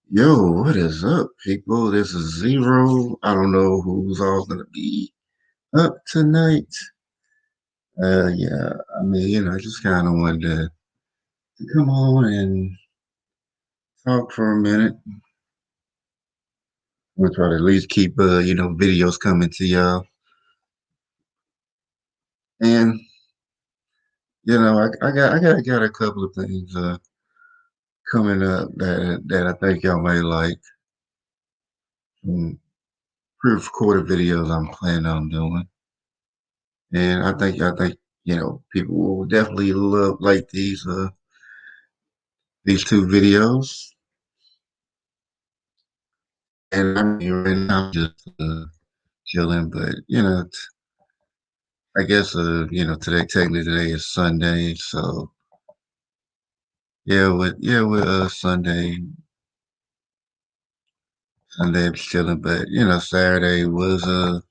Yo, what is up, people? This is Zero. I don't know who's all gonna be up tonight. Yeah, I just kind of wanted to come on and talk for a minute. We'll try to at least keep videos coming to y'all. And I got a couple of things coming up that I think y'all may like. Some pre-recorded videos I'm planning on doing, and I think people will definitely love like these two videos. And I mean, right now I'm just chilling, but I guess today is Sunday, so with Sunday I'm chilling, but Saturday wasn't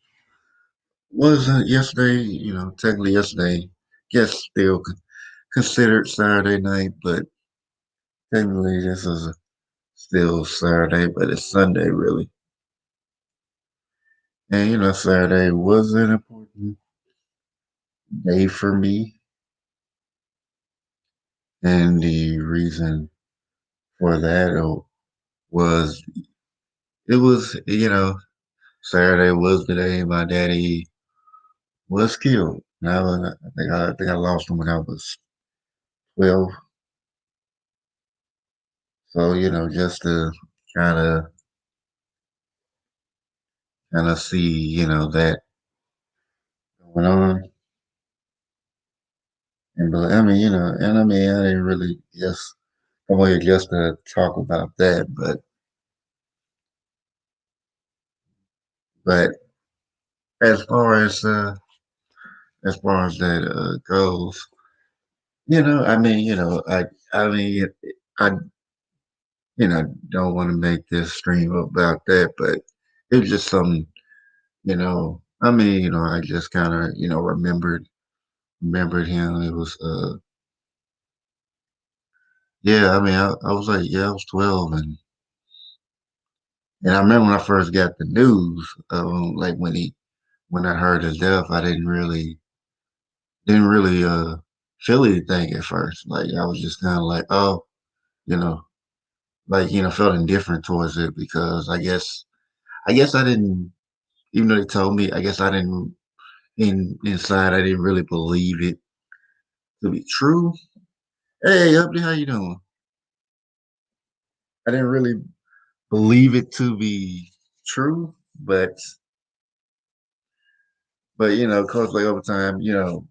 yesterday. Technically yesterday, yes, still considered Saturday night, but technically this is still Saturday, but it's Sunday really. And Saturday was an important day for me, and the reason for that was Saturday was the day my daddy was killed. Now I think I lost him when I was 12. So just to kind of see that going on. And but I mean and I mean I didn't really just come here just to talk about that, but as far as far as that goes, I mean I mean I don't want to make this stream about that, but it was just something, I mean, I just kind of, remembered him. It was, yeah, I mean, I was like, yeah, I was 12. And I remember when I first got the news, like when I heard his death, I didn't really feel anything at first. Like, I was just kind of like, oh, you know, felt indifferent towards it because I guess I didn't, even though they told me, I guess I didn't inside I didn't really believe it to be true. Hey, Uppy, how you doing? I didn't really believe it to be true, but of course, like over time, while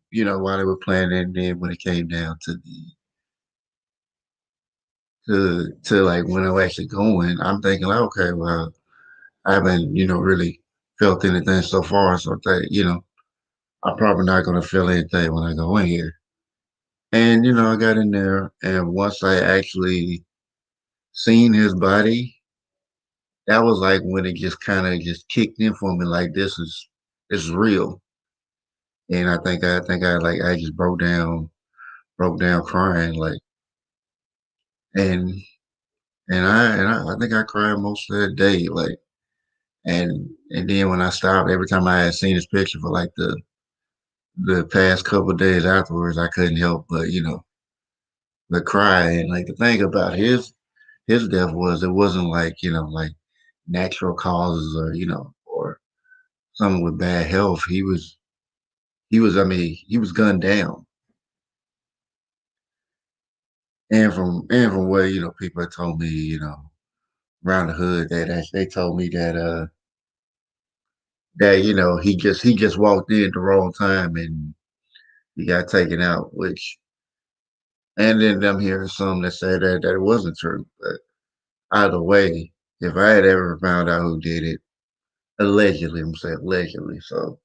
they were playing it, and then when it came down to to like when I was actually going, I'm thinking like, okay, well, I haven't really felt anything so far, so that I'm probably not gonna feel anything when I go in here. And I got in there, and once I actually seen his body, that was like when it just kind of just kicked in for me, like this is real. And I just broke down crying, like, and I think I cried most of that day, like, and then when I stopped, every time I had seen his picture for like the past couple of days afterwards, I couldn't help but but cry. And like the thing about his death was it wasn't like like natural causes or or someone with bad health. He was, I mean, he was gunned down. And from what people had told me, around the hood, they told me that he just walked in the wrong time and he got taken out, which, and then I'm hearing some that say that it wasn't true. But either way, if I had ever found out who did it, allegedly, I'm saying allegedly, so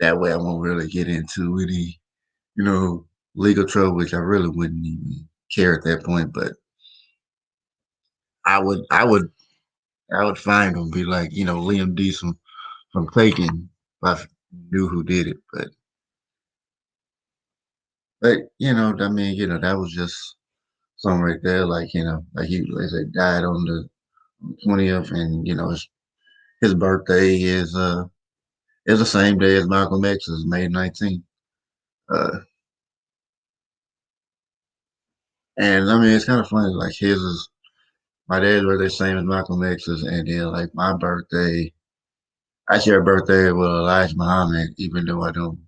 that way I won't really get into any, you know, legal trouble, which I really wouldn't even care at that point. But I would, I would, I would find him, be like, Liam Neeson from Taken, if I knew who did it. But I mean, that was just something right there. Like like he, like I said, died on 20th, and his birthday is the same day as Malcolm X's, May 19th. Uh, and I mean, it's kind of funny. Like his is my dad's birthday, same as Malcolm X's, and then like my birthday, I share a birthday with Elijah Muhammad, even though I don't,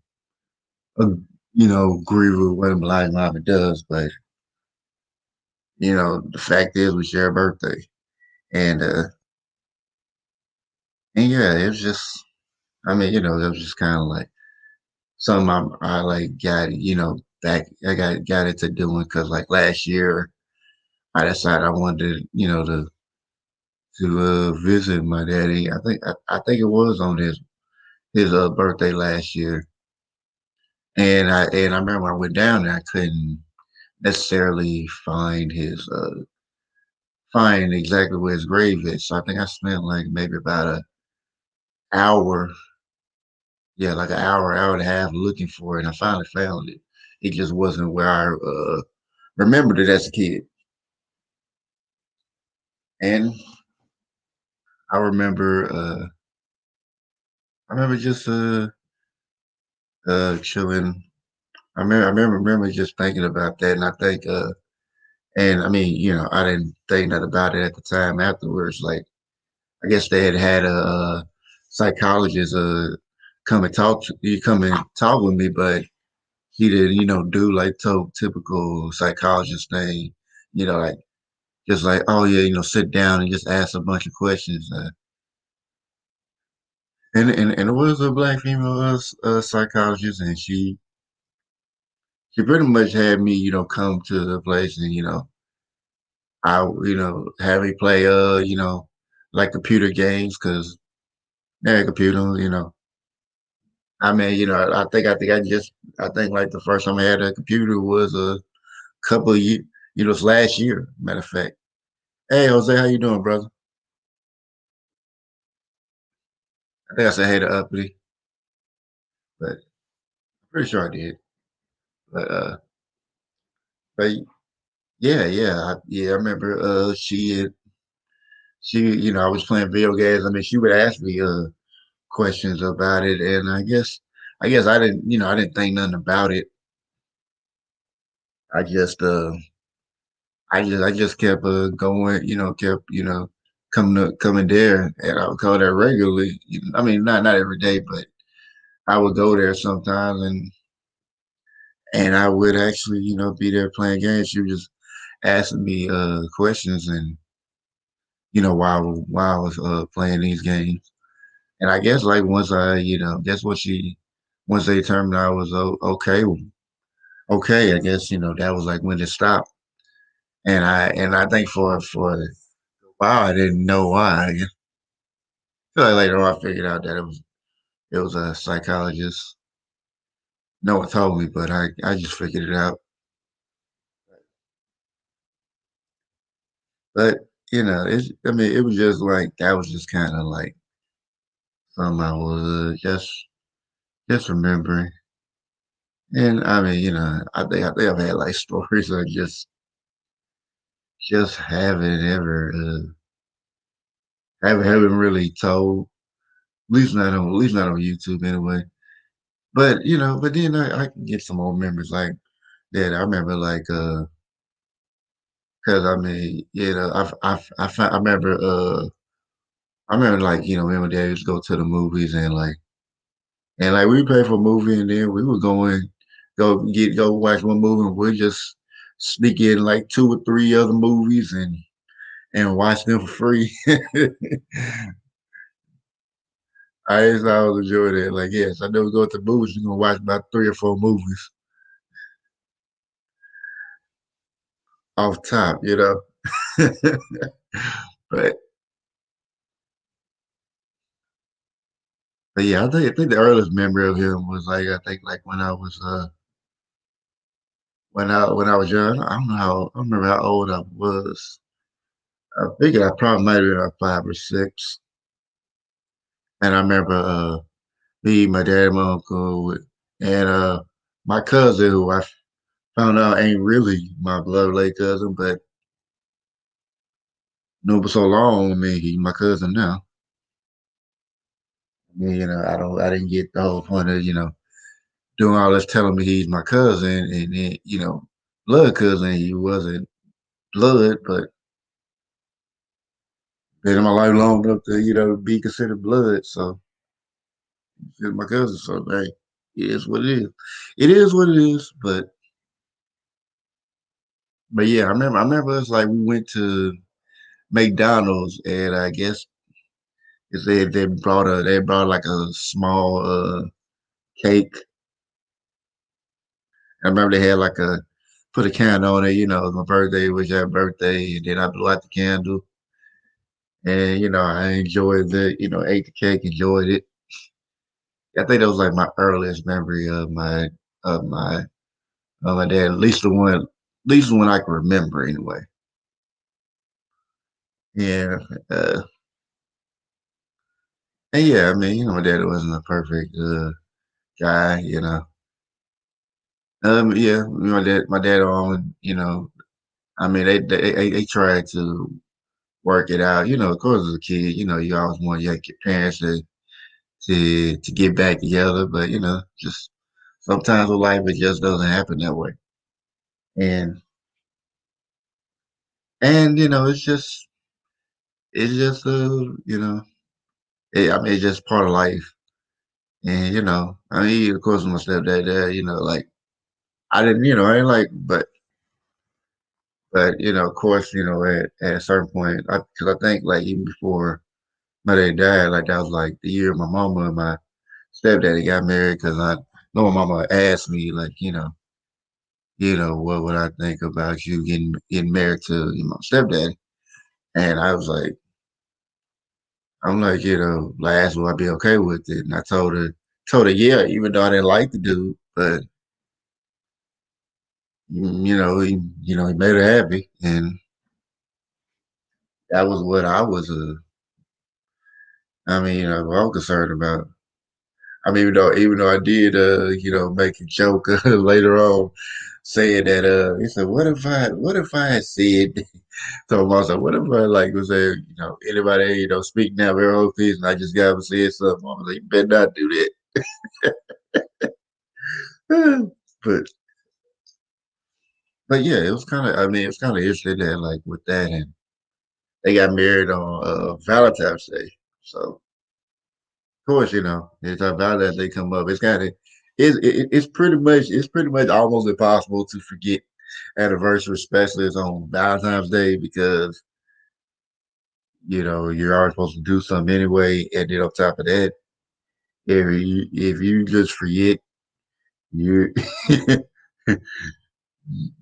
uh, agree with what Elijah Muhammad does. But the fact is, we share a birthday, and yeah, it was just, I mean, it was just kind of like something I like got, back. I got into doing because like last year, I decided I wanted to, to visit my daddy. I think it was on his birthday last year, and I remember when I went down there, I couldn't necessarily find exactly where his grave is. So I think I spent like maybe about a hour, yeah, like an hour and a half looking for it. And I finally found it. It just wasn't where I remembered it as a kid. And I remember, just chilling. I remember just thinking about that, and I think, and I mean, I didn't think that about it at the time. Afterwards, like I guess they had a, psychologist come and talk with me, but he didn't, do like typical psychologist thing, like just like, oh yeah, sit down and just ask a bunch of questions. And it was a black female psychologist, and she pretty much had me, come to the place, and have me play like computer games because yeah, computer, I mean, I think like the first time I had a computer was a couple of years, it's last year, matter of fact. Hey Jose, how you doing, brother? I think I said hey to uppity, but I'm pretty sure I did. But but yeah, yeah, I remember I was playing video games. I mean, she would ask me questions about it, and I guess I didn't think nothing about it. I just I just kept going, kept coming there, and I would go there regularly. I mean, not every day, but I would go there sometimes, and I would actually be there playing games. She was just asking me questions, and while I was playing these games. And I guess like once guess what once they determined I was okay, okay, I guess that was like when it stopped. And I think for a while I didn't know why. I feel like later on I figured out that it was a psychologist. No one told me, but I just figured it out. But I mean, it was just like that was just kind of like something I was just remembering. And I mean, I think I've had like stories I just haven't ever haven't really told. At least not on YouTube anyway. But but then I can get some old memories like that. I remember like because I mean, I remember like me and my dad used to go to the movies and like we pay for a movie and then we would go watch one movie and we'd just sneak in like two or three other movies and watch them for free. I just always enjoy that. Like, yes, I never go to the movies. You're gonna watch about three or four movies off top, but but yeah, I think the earliest memory of him was like I think like when I was young. I don't remember how old I was. I figured I probably might have been about 5 or 6. And I remember me, my dad, my uncle, and my cousin who I found out ain't really my blood relate cousin, but Knew him for so long. I mean, he's my cousin now. I mean, I didn't get the whole point of, doing all this telling me he's my cousin and then, blood cousin. He wasn't blood, but been in my life long enough to, be considered blood. So he's my cousin. So, hey, it is what it is. It is what it is. But yeah, I remember it's like we went to McDonald's and I guess it said they brought like a small cake. I remember they had like a put a candle on it, my birthday was your birthday, and then I blew out the candle. And I enjoyed ate the cake, enjoyed it. I think that was like my earliest memory of my of my dad, at least the one I can remember anyway. Yeah. And yeah, I mean, my dad wasn't a perfect guy, yeah, my dad on, I mean, they tried to work it out. Of course, as a kid, you always want your parents to get back together, but just sometimes with life, it just doesn't happen that way. And it's just I mean, it's just part of life. And I mean, of course, my stepdad there, like I didn't like, but of course, at a certain point, because I think like even before my dad died, like that was like the year my mama and my stepdaddy got married. Because I know my mama asked me like, what would I think about you getting married to my stepdaddy? And I'm like, last will I be okay with it? And I told her, yeah, even though I didn't like the dude, but he made her happy, and that was what I mean, what I'm concerned about. I mean, even though I did, make a joke later on, saying that, he said, what if I had said, so myself, what if I like was there, anybody, speak now, very whole piece, and I just got up and said something. I was like, you better not do that. but but yeah, it was kind of, I mean, it's kind of interesting that like with that, and they got married on Valentine's Day. So of course, it's about Valentine's Day come up. It's pretty much almost impossible to forget anniversary, especially it's on Valentine's Day because you're always supposed to do something anyway. And then on top of that, if you just forget, you're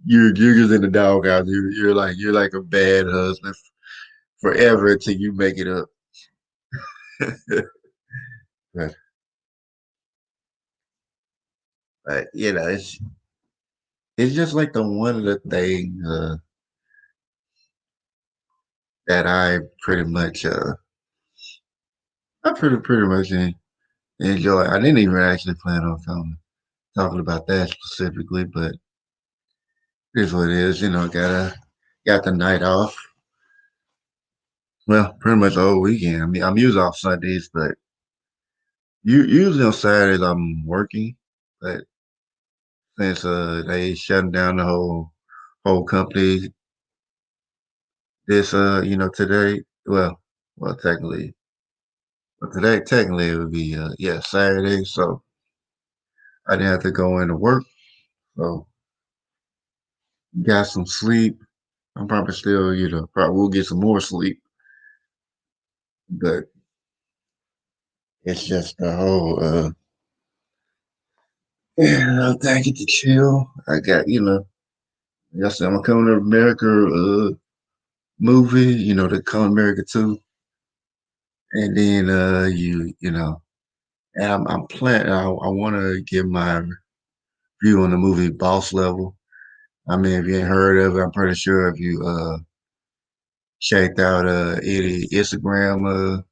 you're just in the doghouse. You're like a bad husband forever until you make it up. but, but it's just like the one of the things that I pretty much enjoy. I didn't even actually plan on talking about that specifically, but here's what it is. Got the night off. Well, pretty much the whole weekend. I mean, I'm usually off Sundays, but usually on Saturdays I'm working. But since they shutting down the whole company this today, well technically it would be yeah, Saturday, so I didn't have to go into work, so got some sleep. I'm probably still, probably will get some more sleep, but it's just the whole I get to chill. I'm coming to America movie, the Come America 2. And then and I'm planning I wanna give my view on the movie Boss Level. I mean, if you ain't heard of it, I'm pretty sure if you checked out any Instagram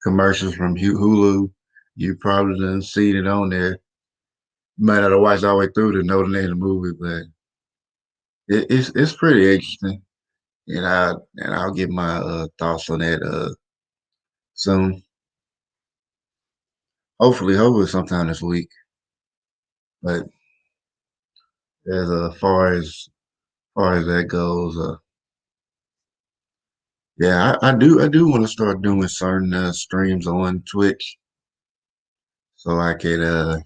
commercials from Hulu, you probably done seen it on there. You might not have watched all the way through to know the name of the movie, but it's pretty interesting. and I'll get my thoughts on that soon. Hopefully sometime this week. But as far as that goes, yeah, I do want to start doing certain streams on Twitch so I could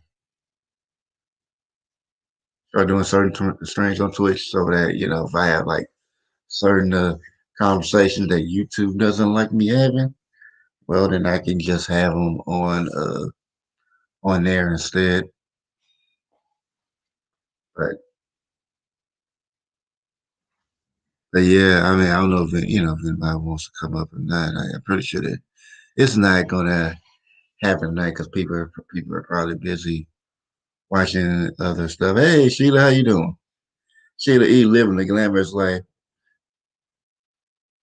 start doing certain streams on Twitch so that if I have like certain conversations that YouTube doesn't like me having, well then I can just have them on there instead. But but yeah, I mean I don't know if anybody wants to come up or not. I'm pretty sure that it's not gonna happen tonight because people are probably busy watching other stuff. Hey Sheila, how you doing? Sheila E living the glamorous life.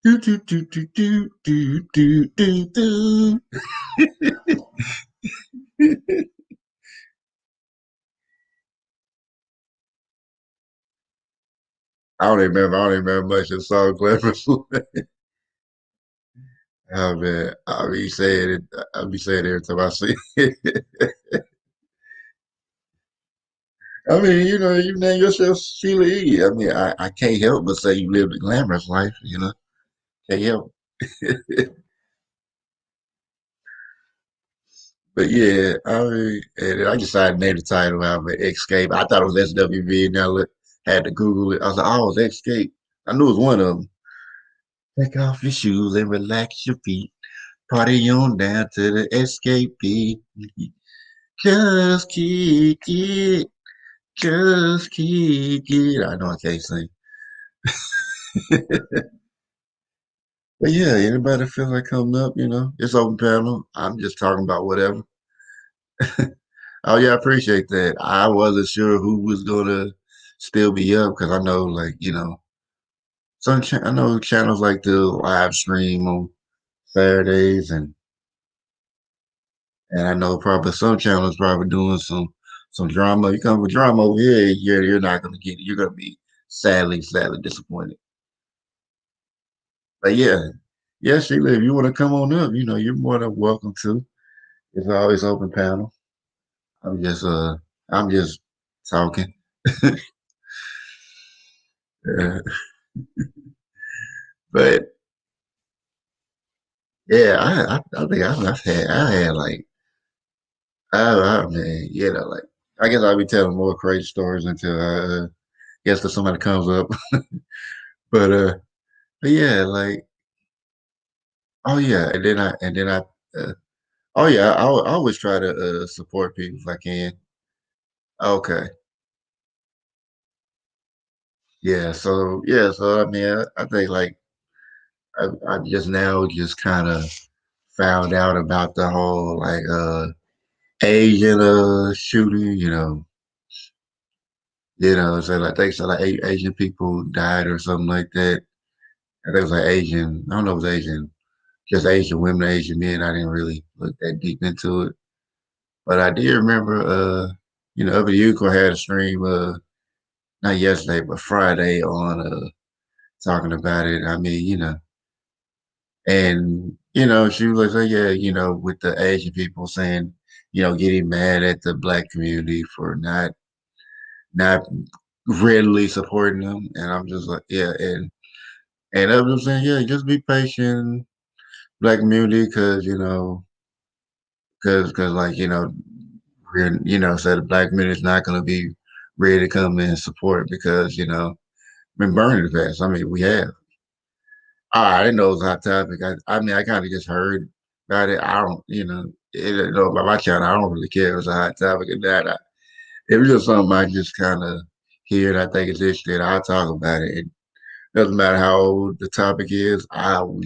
Do do do do do do do do do. I don't even remember much of the song Glamorous Life. Oh man, I'll be saying it. I'll be saying it every time I see it. I mean, you name yourself Sheila E. I mean, I can't help but say you live the glamorous life. Can't help. But yeah, I mean, and I decided to name the title out of Escape. I thought it was SWV, and had to Google it. I was like, oh, it's Escape. I knew it was one of them. Take off your shoes and relax your feet. Party on down to the Escape beat. Just kick it. Just kick it. I know I can't sing. But yeah, anybody feel like coming up, it's open panel. I'm just talking about whatever. Oh yeah, I appreciate that. I wasn't sure who was gonna still be up because I know, like, I know channels like the live stream on Saturdays, and I know probably some channels probably doing some drama. You come with drama over here, you're not gonna get it. You're gonna be sadly disappointed. But yeah, yeah, Sheila, if you want to come on up, you're more than welcome to. It's always open panel. I'm just uh I'm just talking. Uh, but yeah, I think I had like I mean, like I guess I'll be telling more crazy stories until guess that somebody comes up. But but yeah, like oh yeah, and then I oh yeah, I always try to support people if I can. Okay. So I mean I think like I just now just kind of found out about the whole like Asian shooting, so like they said like Asian people died or something like that. I think it was like Asian, I don't know if it was Asian, just Asian women, Asian men. I didn't really look that deep into it. But I did remember Upper Yuko had a stream not yesterday, but Friday on talking about it. I mean, and she was like, yeah, with the Asian people saying, getting mad at the black community for not readily supporting them. And I'm just like, yeah, and I was saying, yeah, just be patient, black community, because like we're so the black community is not going to be ready to come in and support because been burning the past. I mean, we have. I didn't know it was a hot topic. I mean, I kind of just heard about it. I don't, by my channel, I don't really care if it was a hot topic or not. It was just something I just kind of hear and I think it's interesting. I'll talk about it. It doesn't matter how old the topic is. I will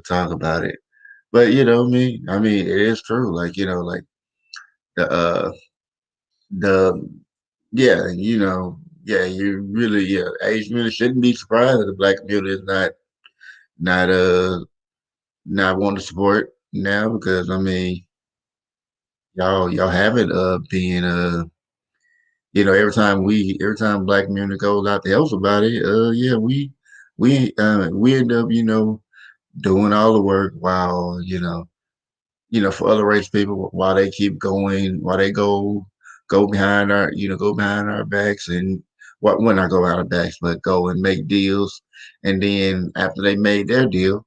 talk about it. But me, I mean, it is true. Like like the the yeah, yeah, Asian really shouldn't be surprised that the black community is not not wanting to support now because I mean y'all have it being every time Black community goes out to help somebody, yeah, we end up, doing all the work while, for other race people while they keep going, while they go behind our backs and what when I go behind our backs, but go and make deals. And then after they made their deal,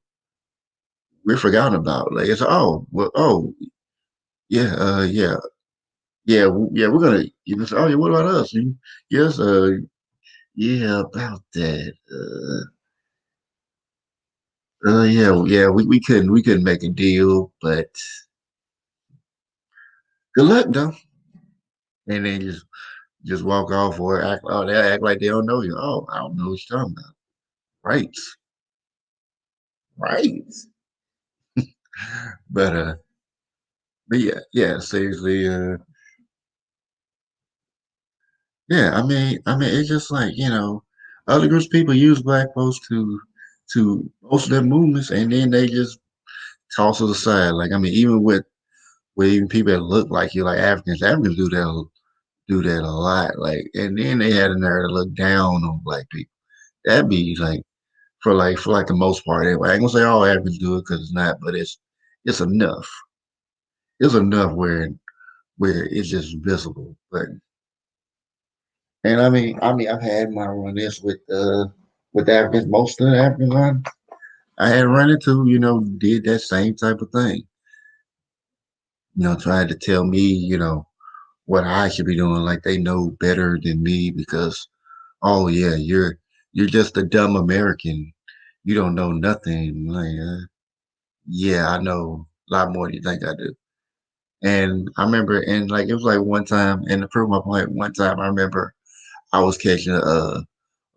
we're forgotten about. Like it's yeah, yeah, we're gonna say, oh yeah, what about us? And yes, yeah, about that. Yeah, we couldn't make a deal, but good luck though. And then just walk off or they act like they don't know you. Oh, I don't know what you're talking about. Right. Right. But yeah, seriously, yeah, I mean it's just like, other groups of people use black folks to most of their movements and then they just toss it aside. Like I mean, even with even people that look like you, like Africans do that a lot. Like and then they had a nerve to look down on black people. That'd be like for like the most part anyway. I ain't gonna say all Africans do it because it's not, but it's enough. It's enough where it's just visible. But and I mean I've had my run-ins with Africans. Most of the Africans I had run into, did that same type of thing. Trying to tell me, what I should be doing, like they know better than me because oh yeah, you're just a dumb American. You don't know nothing. Like, yeah, I know a lot more than you think I do. And I remember, and like it was like one time, and to prove my point, one time I remember I was catching a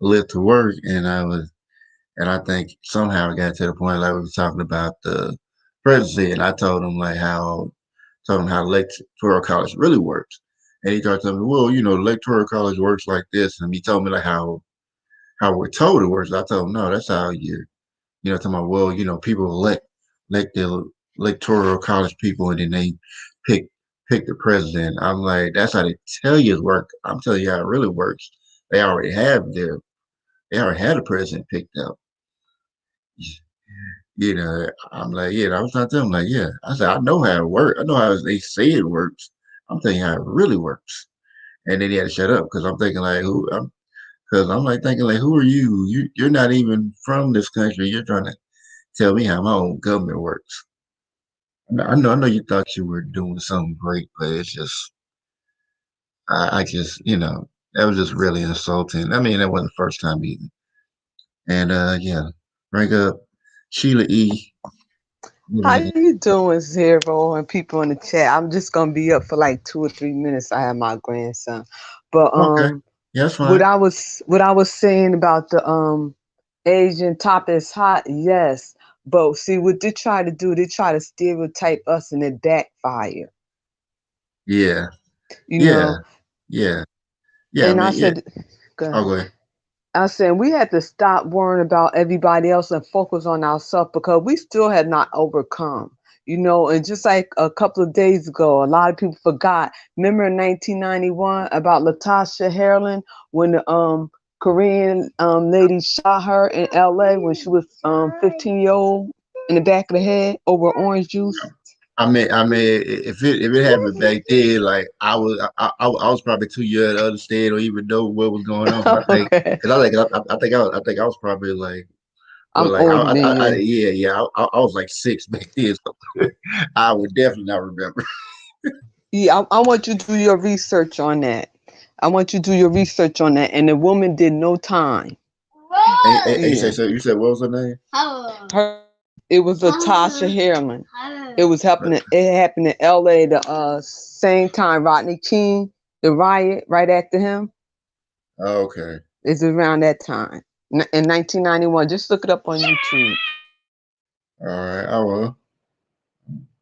lift to work, and I think somehow it got to the point like we were talking about the presidency, and I told him how electoral college really works, and he started telling me, well, electoral college works like this, and he told me like how we're told it works. I told him, no, that's how talking about, well, people elect the electoral college people and then they pick pick the president. I'm like, that's how they tell you it work. I'm telling you how it really works. They already have they already had a president picked up. I'm like, yeah, I was trying to tell him, like, yeah. I said, I know how it works. I know how they say it works. I'm telling you how it really works. And then he had to shut up because I'm thinking like because I'm like thinking like who are you? You're not even from this country. You're trying to tell me how my own government works. I know you thought you were doing something great, but it's just, I just, that was just really insulting. I mean, that wasn't the first time either. And yeah, bring up Sheila E. How Yeah, you doing, Zero, and people in the chat? I'm just gonna be up for like 2 or 3 minutes. I have my grandson, but okay, yeah, that's what fine. I was saying about the Asian top is hot, yes. But see what they try to do, they try to stereotype us and it backfire. Yeah, You yeah, know. yeah, yeah. I And I mean, yeah. said, go I'll ahead. go ahead. I said we had to stop worrying about everybody else and focus on ourselves because we still had not overcome. And just like a couple of days ago, a lot of people forgot. Remember in 1991 about Latasha Harlan when the Korean lady shot her in LA when she was 15-year-old in the back of the head over orange juice. I mean, if it happened back then, like I was probably too young to understand or even know what was going on. But I think Okay. because I think I was probably like, well, I'm like older than you. yeah, I was like six back then, so I would definitely not remember. Yeah, I want you to do your research on that. I want you to do your research on that. And the woman did no time. And you Yeah. said you said what was her name? Her it was Latasha Harlan. It was happening. It happened in L.A. the same time Rodney King, the riot right after him. Okay, It's around that time in 1991. Just look it up on YouTube. all right, I will.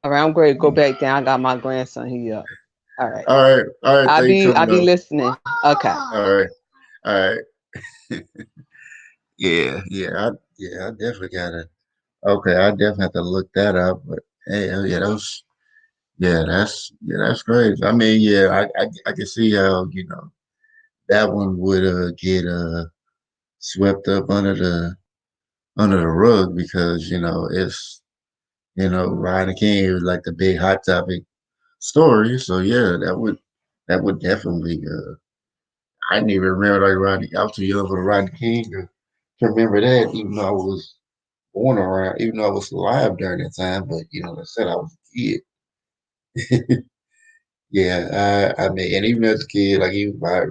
All right, I'm great. Go back down. I got my grandson here. Up. All right. All right. I'll Thank you, be coming I'll be up. listening. Okay. All right, all right. Yeah, I definitely gotta. Okay, I definitely have to look that up. But hey, yeah, that's crazy. I mean, yeah, I can see how. that one would get swept up under the rug because it's Rodney King was like the big hot topic story. So yeah, that would definitely I didn't even remember like Rodney. I was too young for the Rodney King to remember that, even though I was born around, even though I was alive during that time. But like I said, I was a kid. Yeah, I mean, and even as a kid, like even if I,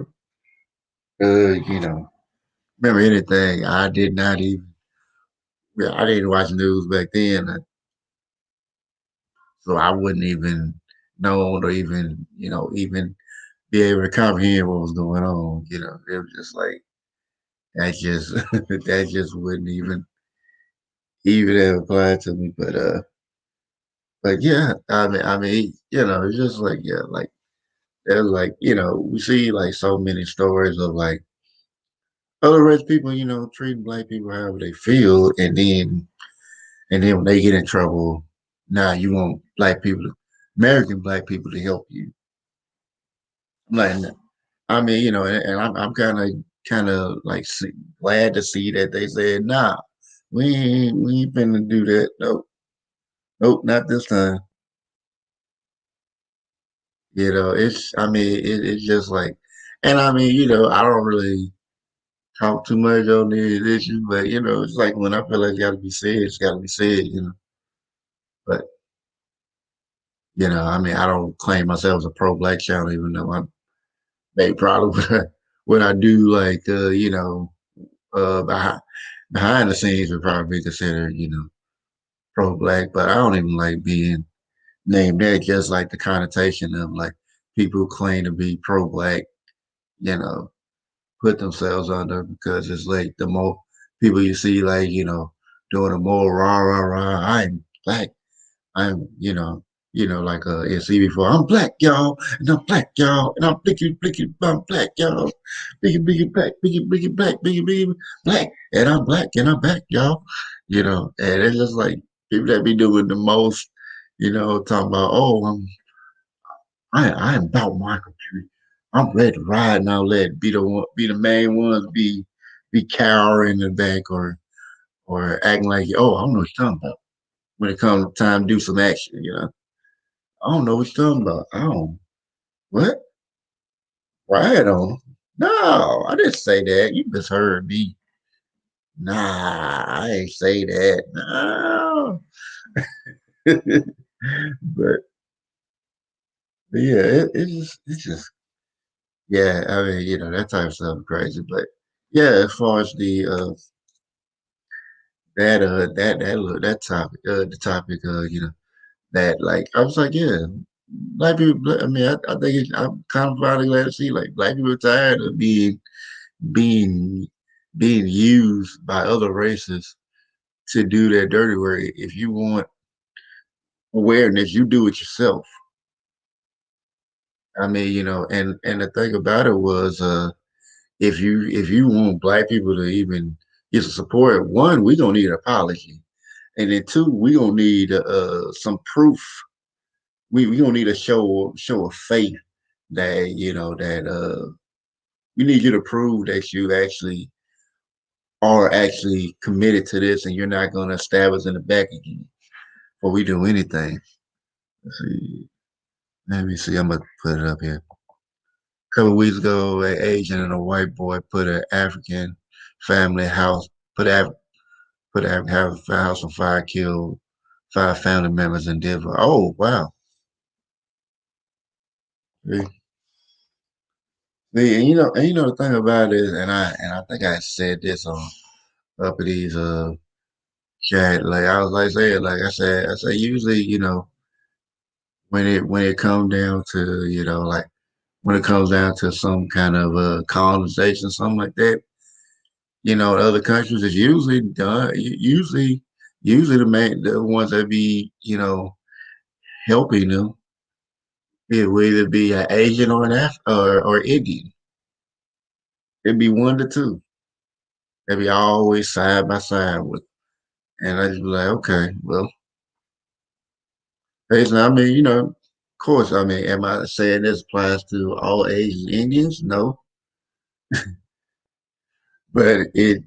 remember anything, I did not even. Yeah, I didn't watch news back then, so I wouldn't even know or even be able to comprehend what was going on. It was just like that just that just wouldn't even have applied to me. But yeah, I mean, it's just like yeah, like there's like we see like so many stories of like other race people, treating black people however they feel, and then when they get in trouble, now you want American black people to help you. Like, I mean, and I'm kind of like glad to see that they said, nah, we ain't finna do that. Nope, nope, not this time. I mean, it's just like, and I mean, I don't really talk too much on these issues, but it's like when I feel like it's got to be said, it's got to be said. But I mean, I don't claim myself as a pro-black channel, even though they probably what I do, like, behind the scenes would probably be considered, pro-black, but I don't even like being named that. Just like the connotation of like people who claim to be pro-black, you know, put themselves under because it's like the more people you see, like doing a more rah rah rah. I'm black. I'm, like in C before, I'm black, y'all, and I'm black, y'all, and I'm blicky, blicky, I'm black, y'all, blicky, blicky, black, blicky, blicky, black, blicky, blicky, black, and I'm black, and I'm back, y'all, and it's just like people that be doing the most, talking about, oh, I am about my country. I'm ready to ride now. Let be the one, be the main ones, be cowering in the back or acting like, oh, I don't know what you're talking about when it comes time to do some action. I don't know what you're talking about. I don't what? Ride on 'em? No, I didn't say that. You misheard me. Nah, I ain't say that. No. but, but yeah, it's just yeah. I mean, that type of stuff is crazy. But yeah, as far as that topic, the topic, that like I was like, yeah, black people. I mean, I think I'm kind of finally glad to see like black people are tired of being being used by other races to do their dirty work. If you want awareness, you do it yourself. I mean, and the thing about it was, if you want black people to even get some support, one, we gonna need an apology, and then two, we gonna need some proof. We gonna need a show of faith that we need you to prove that you actually are actually committed to this, and you're not gonna stab us in the back again before we do anything. Let's see. Let me see. I'm gonna put it up here. A couple of weeks ago, an Asian and a white boy put an African family house put a put a house on fire, killed five family members in Denver. Oh wow! See, and the thing about it is, and I think I said this on up at these chat. Like I was like saying, like I said, usually when it comes down to like when it comes down to some kind of colonization, something like that, other countries is usually done. Usually the ones that be helping them, it will either be an Asian or an or Indian. It'd be one to two. They'd be always side by side with, and I just be like, okay, well, I mean, of course, I mean, am I saying this applies to all Asian Indians? No, but it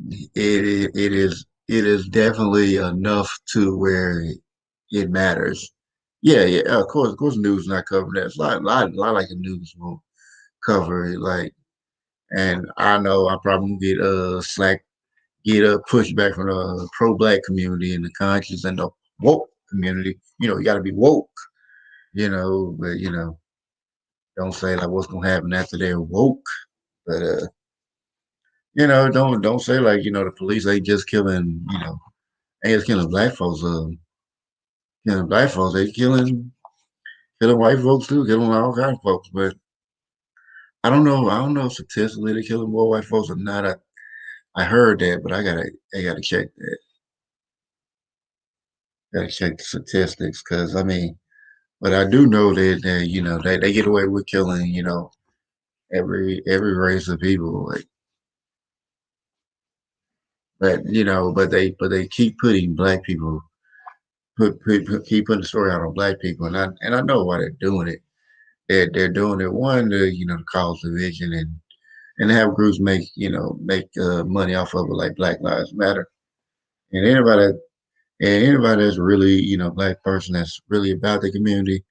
is definitely enough to where it matters. Yeah, yeah. Of course, news not covering that. It's a lot like the news won't cover it. Like, and I know I probably gonna get slack, get a pushback from the pro-black community and the conscious and the woke community. You got to be woke. But don't say like what's gonna happen after they're woke. But don't say like the police ain't just killing ain't just killing black folks. Killing black folks, they killing white folks too, killing all kinds of folks. But I don't know if statistically they're killing more white folks or not. I heard that, but I gotta check that. Gotta check the statistics because I mean, but I do know that they get away with killing every race of people. Like, but they keep putting black people keep putting the story out on black people, and I know why they're doing it. They're doing it one to cause division and have groups make money off of it like Black Lives Matter. And anybody that's really black person that's really about the community,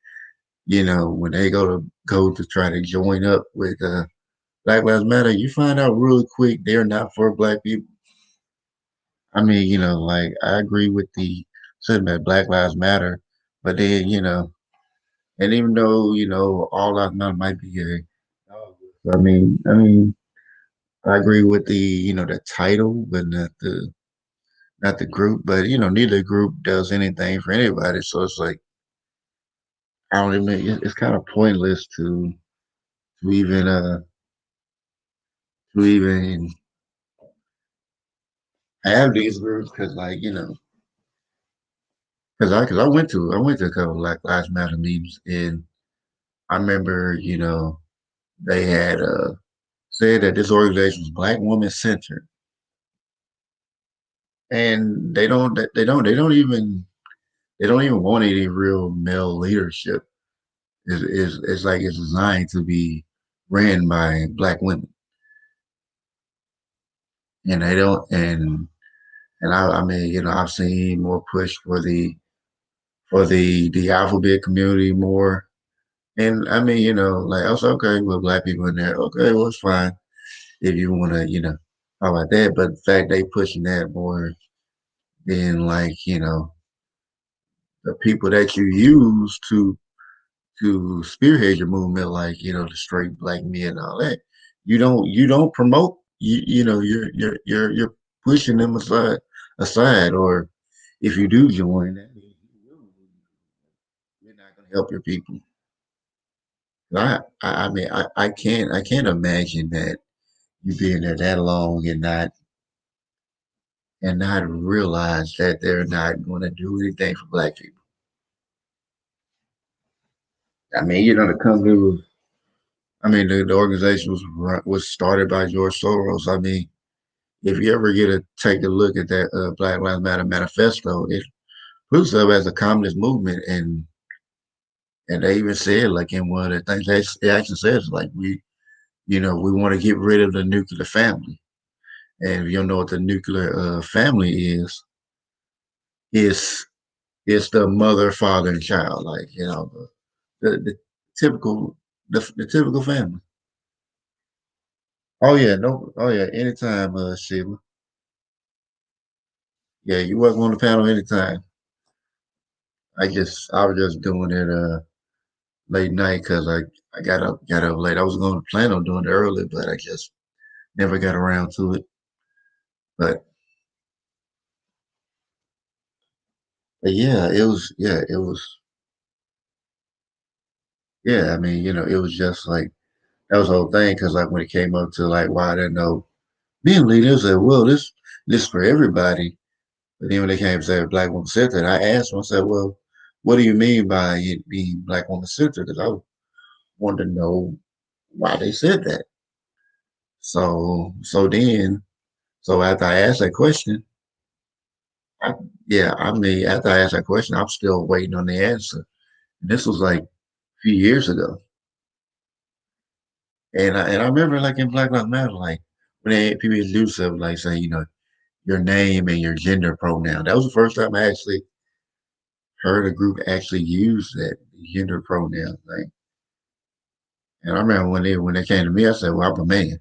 when they go to try to join up with Black Lives Matter, you find out really quick they're not for black people. I mean, like I agree with the sentiment Black Lives Matter, but then and even though all lives matter might be gay, I mean, I agree with the title, but not the group. But neither group does anything for anybody, so it's like I don't even. It's kind of pointless to even to even have these groups because like because I went to a couple of Black Lives Matter meetings and I remember they had said that this organization was Black woman centered and they don't even want any real male leadership. It's like it's designed to be ran by Black women and they don't and I mean I've seen more push for the alphabet community more. And I mean, like I was okay with black people in there. Okay, well, it's fine if you want to, how about that? But the fact they pushing that more than like, the people that you use to spearhead your movement, like, the straight black men and all that. You don't promote. You're pushing them aside, or if you do join, that means you're not going to help your people. I mean, I can't imagine that you being there that long and not realize that they're not going to do anything for black people. I mean, the company was, I mean, the organization was started by George Soros. I mean, if you ever get to take a look at that Black Lives Matter manifesto, it puts up as a communist movement, and they even said like in one of the things they actually says like we want to get rid of the nuclear family. And if you don't know what the nuclear family is it's the mother, father, and child, like the typical the typical family. Oh yeah, no, oh yeah, anytime, Sheila. Yeah, you welcome on the panel anytime. I was just doing it late night because I got up late. I was going to plan on doing it early, but I just never got around to it. But, but yeah. I mean, it was just like that was the whole thing because like when it came up to like why I didn't know being leaders said, well, this is for everybody. But then when they came to say black woman centered, I asked them, I said, well, what do you mean by it being black woman centered? Because I wanted to know why they said that. So after I asked that question, I, yeah, I mean, after I asked that question, I'm still waiting on the answer. And this was like a few years ago. And I remember like in Black Lives Matter, like when they people used to do stuff like saying, your name and your gender pronoun. That was the first time I actually heard a group actually use that gender pronoun thing. And I remember when they came to me, I said, "Well, I'm a man.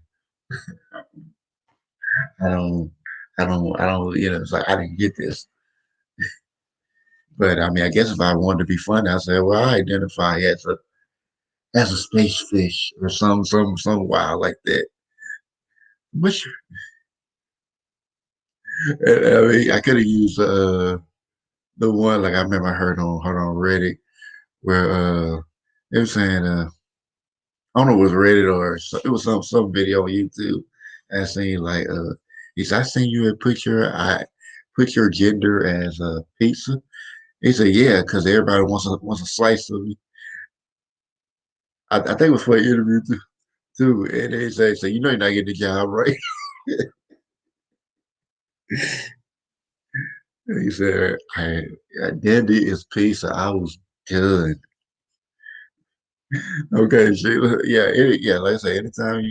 I don't, I don't. It's like I didn't get this." But I mean, I guess if I wanted to be funny, I said, "Well, I identify as a space fish or some wild like that." Which I mean, I could have used the one like I remember I heard on Reddit where they were saying I don't know if it was Reddit or it was some video on YouTube. I seen like he said I seen you and put your gender as a pizza. He said yeah, because everybody wants a slice of me. I think it was for an interview too. And they say so you're not getting the job right. He said Dandy is pizza. I was done. Okay, Sheila. Yeah, yeah. Like I say, anytime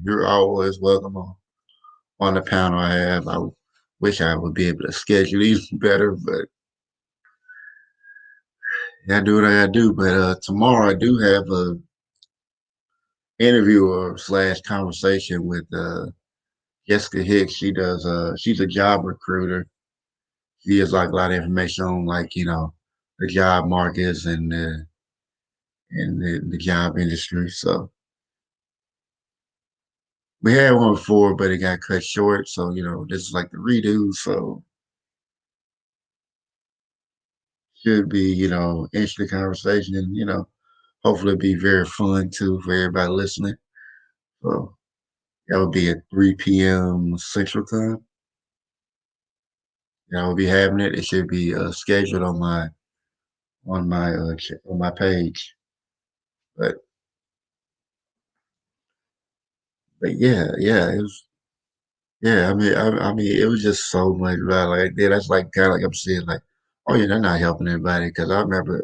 you're always welcome on the panel I have. I wish I would be able to schedule these better, but I do what I gotta do. But tomorrow I do have a interview or slash conversation with Jessica Hicks. She's a job recruiter. She has like a lot of information on like the job markets and the job industry. So we had one before, but it got cut short. So this is like the redo. So should be interesting conversation and hopefully be very fun too for everybody listening. So that would be at 3 p.m. Central Time. I will be having it. It should be scheduled on my page. But yeah, yeah, it was. Yeah, I mean, it was just so much right. Like then that's like kind of like I'm saying like, oh yeah, they're not helping anybody because I remember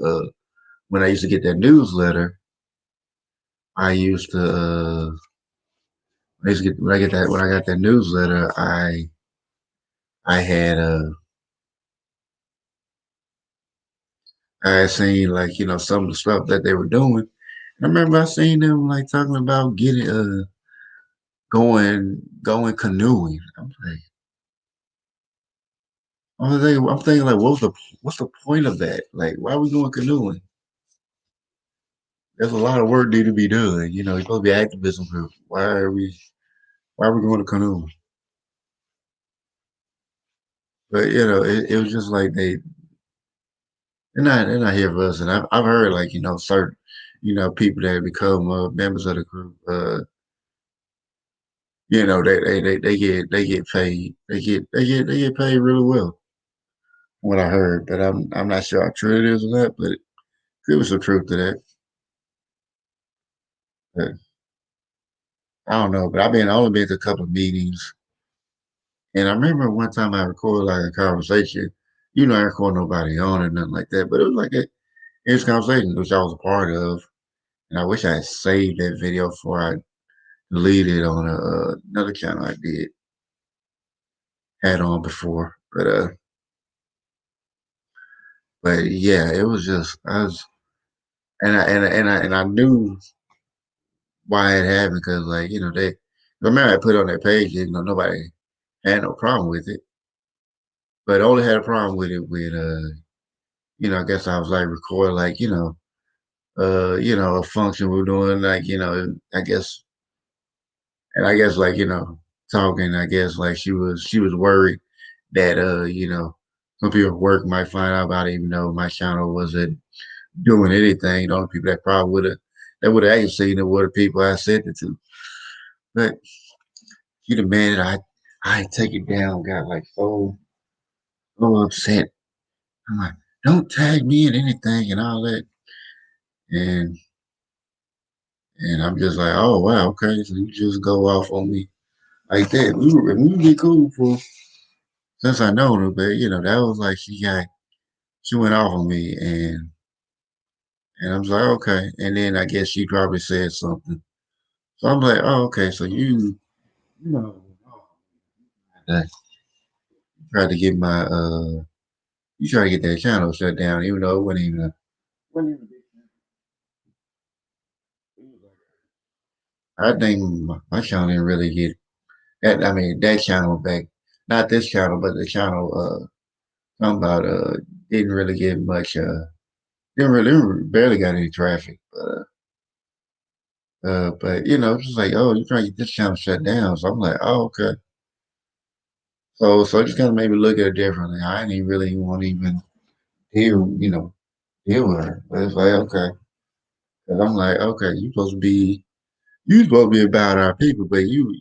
when I used to get that newsletter, I used to when I got that newsletter, I had I had seen like some of the stuff that they were doing. I remember I seen them like talking about getting going canoeing. I'm thinking like what's the point of that? Like why are we going canoeing? There's a lot of work need to be done. You're supposed to be activism group. Why are we going to canoeing? But it was just like they're not here for us. And I've heard like certain people that become members of the group. They get paid. They get paid really well. What I heard, but I'm not sure how true it is or not. But there was some truth to that. But I don't know. But I only been to a couple of meetings, and I remember one time I recorded like a conversation. I recorded nobody on or nothing like that, but it was like a it's conversation which I was a part of, and I wish I had saved that video before I deleted it on another channel I did had on before. But yeah, it was just I was and I knew why it happened because like they remember I put it on their page, nobody had no problem with it, but only had a problem with it with I guess I was like recording like a function we are doing like I guess and I guess like talking I guess like she was worried that some people at work might find out about it even though my channel wasn't doing anything. The only people that would have actually seen it were the people I sent it to. But she demanded I take it down, got like so upset. I'm like, don't tag me in anything and all that. And I'm just like, oh wow, okay, so you just go off on me like that. We be cool for since I know her, but that was like she went off on me and I was like, okay. And then I guess she probably said something So I'm like, oh, okay, so you know, I tried to get my you try to get that channel shut down, even though it wasn't even a big channel. It was like, I think my channel didn't really get that. I mean, that channel back, not this channel, but the channel talking about didn't really get much didn't barely got any traffic, but just like, oh, you trying to get this channel shut down. So I'm like, oh, okay. So it just kind of made me look at it differently. I didn't even really want to even deal with her. But it's like, okay. Cause I'm like, okay, you supposed to be about our people, but you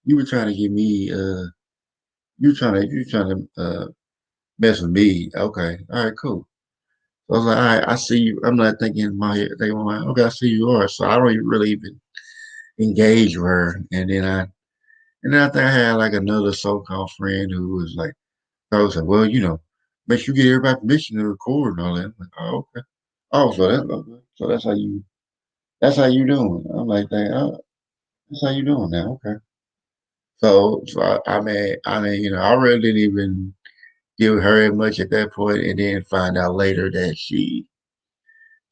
were trying to get me you trying to mess with me. Okay, all right, cool. So I was like, all right, I see you. I'm not thinking in my head, thinking in my mind, okay, I see you are. So I don't even really even engage with her. And then I think I had like another so-called friend who was like, I was like, well, make sure you get everybody permission to record and all that. I'm like, oh, okay. Oh, so that's how you doing. I'm like, oh, that's how you doing now. Okay. So I really didn't even give her as much at that point, and then find out later that she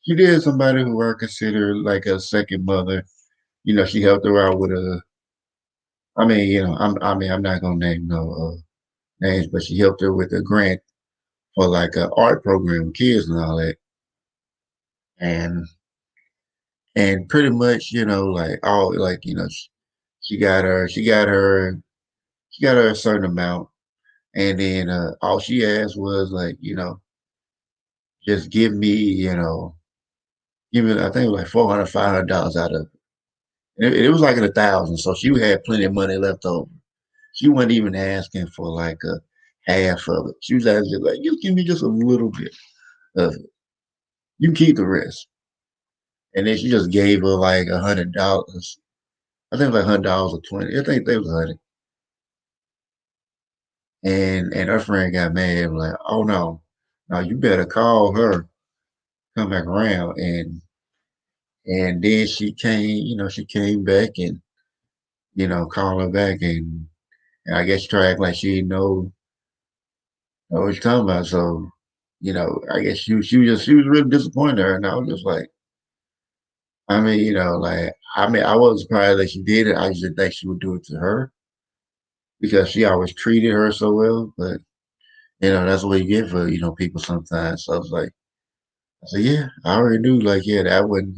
did somebody who I consider like a second mother. She helped her out with I'm not gonna name no names, but she helped her with a grant for like an art program with kids and all that. And pretty much, like all like, she got her a certain amount, and then all she asked was like, just give me I think it was like 400, $500 out of it. And it was like in a thousand, so she had plenty of money left over. She wasn't even asking for like a half of it. She was asking like, just give me just a little bit of it. You keep the rest. And then she just gave her like $100. I think it was like $100 or 20. I think they was 100. And her friend got mad, like, oh no, no, you better call her, come back around. And then she came back and, called her back, and I guess she tried to act like she didn't know what you're talking about. So, I guess she was really disappointed in her. And I was just like, I wasn't surprised that she did it. I just didn't think she would do it to her because she always treated her so well. But that's what you get for people sometimes. So I was like, I said, yeah, I already knew. Like, yeah, that wasn't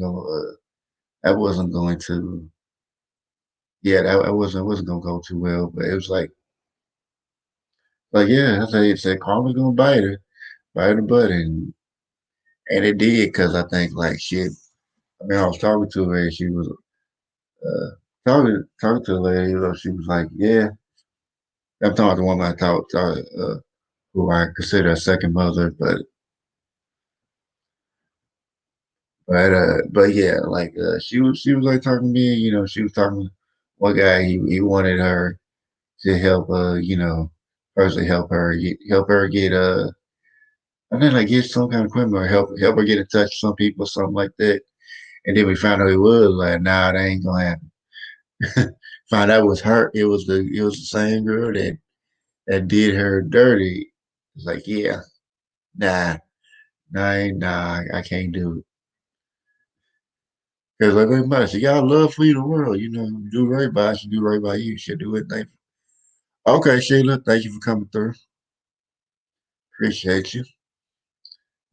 going to, yeah, that wasn't gonna go too well. But it was like, yeah, I said, it said karma's gonna bite her in the butt, and it did because I think like shit. I was talking to her and she was uh talking to the lady. She was like, yeah, I'm talking about the woman I talked who I consider a second mother, but yeah, like she was like talking to me. She was talking to one guy. He wanted her to help personally help her get I think like get some kind of equipment or help her get in touch with some people, something like that. And then we found out it was like, nah, that ain't gonna happen. Found out it was her. It was the same girl that did her dirty. It's like, yeah, nah, nah, I can't do it. Because like everybody, she got love for you, the world. You do right by her, she do right by you. She'll do it. Okay, Sheila, thank you for coming through. Appreciate you.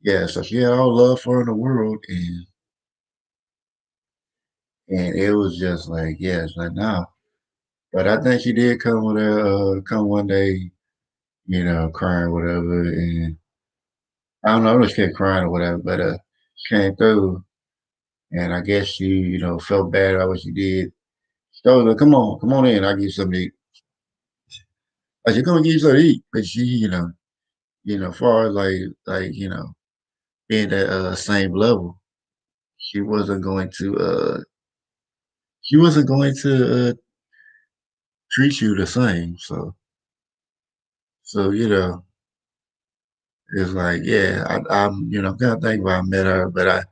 Yeah, so she had all love for her in the world, and it was just like, yeah, it's like no. But I think she did come one day, crying whatever, and I don't know if she kept crying or whatever, but she came through, and I guess she, felt bad about what she did. She told her, come on in, I'll give you something to eat. I said, come and give you something to eat. But she, far as like, being that same level, she wasn't going to she wasn't going to treat you the same. So it's like, yeah, I'm kind of thinking about I met her, but I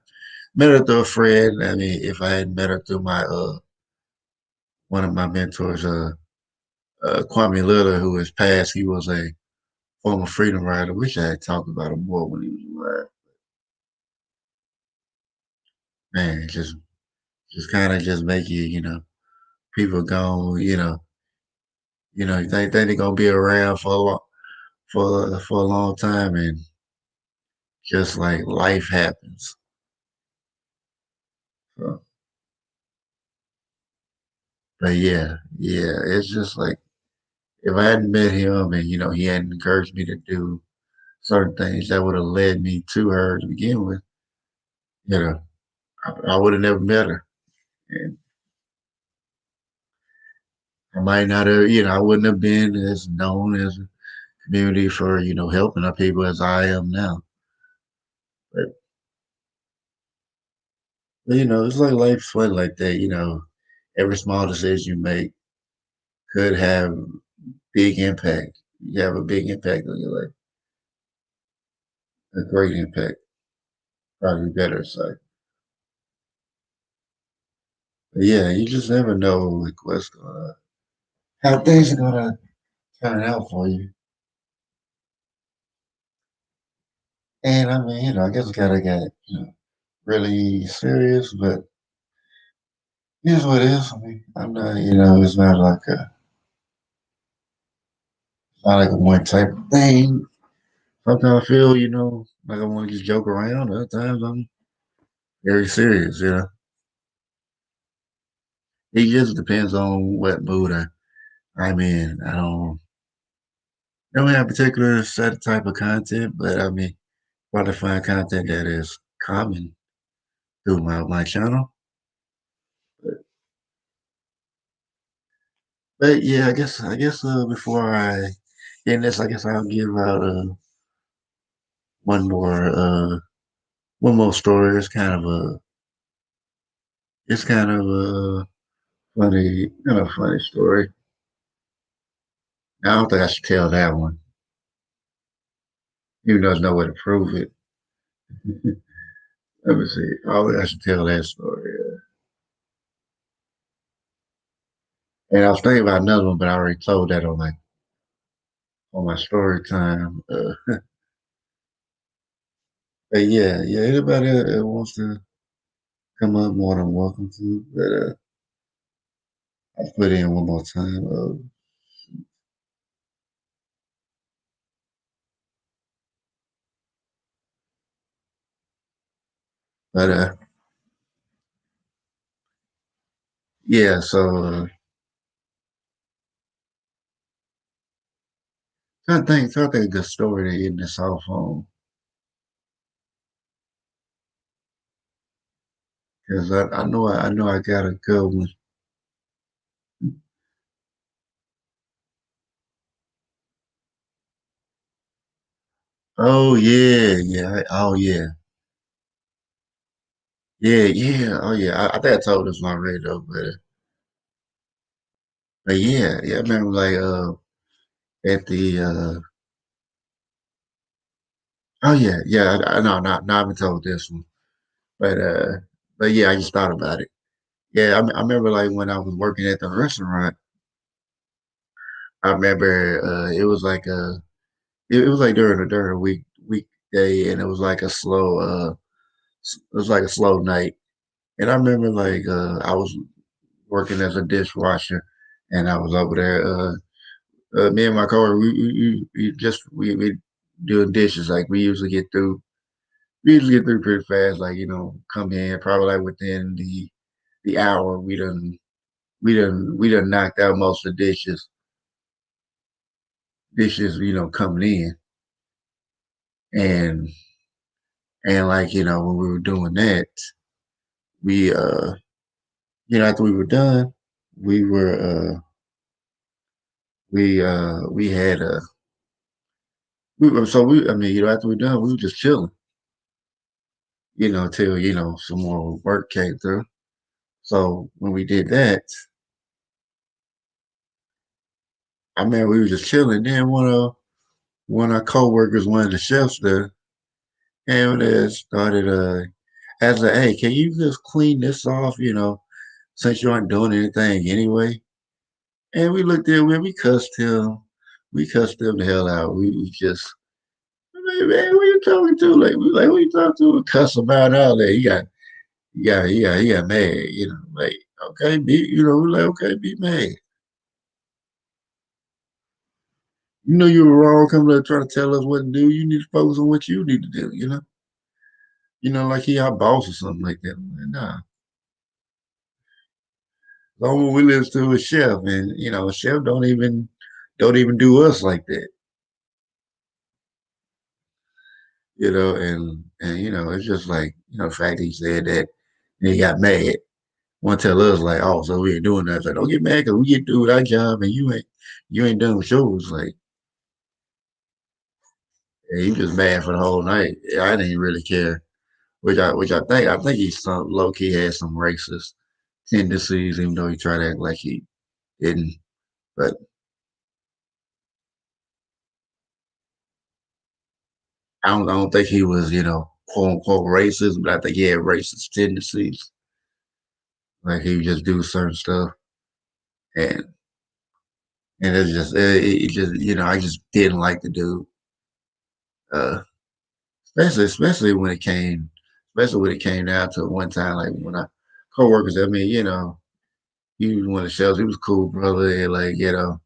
met her through a friend. I mean, if I hadn't met her through my one of my mentors, Kwame Lillard, who has passed. He was a former freedom rider. Wish I had talked about him more when he was alive. Man, just kind of just make you, people go, they think they're gonna be around for a long, for a long time, and just like life happens. So, but yeah, it's just like if I hadn't met him and he hadn't encouraged me to do certain things that would have led me to her to begin with, you know, I would have never met her. And I might not have, I wouldn't have been as known as a community for, helping our people as I am now. But it's like life's fun like that, every small decision you make could have big impact. You have a big impact on your life, a great impact, probably better to say. But yeah, you just never know like how things are gonna turn out for you. And I mean, I guess I gotta get, really serious, but here's what it is. I mean, I'm not, it's not like a one type of thing. Sometimes I feel, like I want to just joke around. Other times I'm very serious, It just depends on what mood I'm in. I don't have a particular set type of content, but I mean, try to find content that is common through my channel. But, but yeah, I guess before I end this, I guess I'll give out one more one more story. It's kind of a funny story. I don't think I should tell that one, even though there's no way to prove it. Let me see. I don't think I should tell that story. And I was thinking about another one, but I already told that on my story time. But yeah. Anybody that wants to come up, more than welcome to. But I'll put in one more time. But yeah. Trying to think of a good story to end this off on, because I know I got a good one. Oh yeah. Oh yeah. Oh yeah. I think I told this one already though, but yeah. I remember like at the oh yeah. I know not even told this one, but yeah, I just thought about it. Yeah, I remember like when I was working at the restaurant. I remember it was like during a weekday, and it was like a slow it was like a slow night. And I remember like I was working as a dishwasher, and I was over there. Me and my coworker, we doing dishes. Like we usually get through pretty fast. Like come in probably like within the hour. We done knocked out most of the dishes coming in, and like when we were doing that, we after we were done, we were we had we were so we I mean after we were done, we were just chilling, till some more work came through. So when we did that, I mean we were just chilling. Then one of our coworkers, one of the chefs there, came there, started as a, hey, can you just clean this off? since you aren't doing anything anyway. And we looked at him, we cussed him. We cussed him the hell out. We just, man, who you talking to? Like, we like, who you talking to? We cuss about all that. He got mad, like, okay, we're like, okay, be mad. You know you were wrong coming up trying to tell us what to do. You need to focus on what you need to do, you know? Like he our boss or something like that. I'm like, nah. Long we live to a chef, and a chef don't even do us like that, and it's just like, the fact that he said that and he got mad. Want to tell us like, oh, so we ain't doing that. It's like, don't get mad because we get to do our job and you ain't done with yours. Like, yeah, he was mad for the whole night. Yeah, I didn't really care. Which I think he's some low key had some racist tendencies, even though he tried to act like he didn't. But I don't think he was, quote unquote racist, but I think he had racist tendencies. Like he would just do certain stuff, and it just I just didn't like the dude. Uh, especially when it came down to one time, like when I coworkers. I mean, he was one of the shells. He was a cool brother, and like the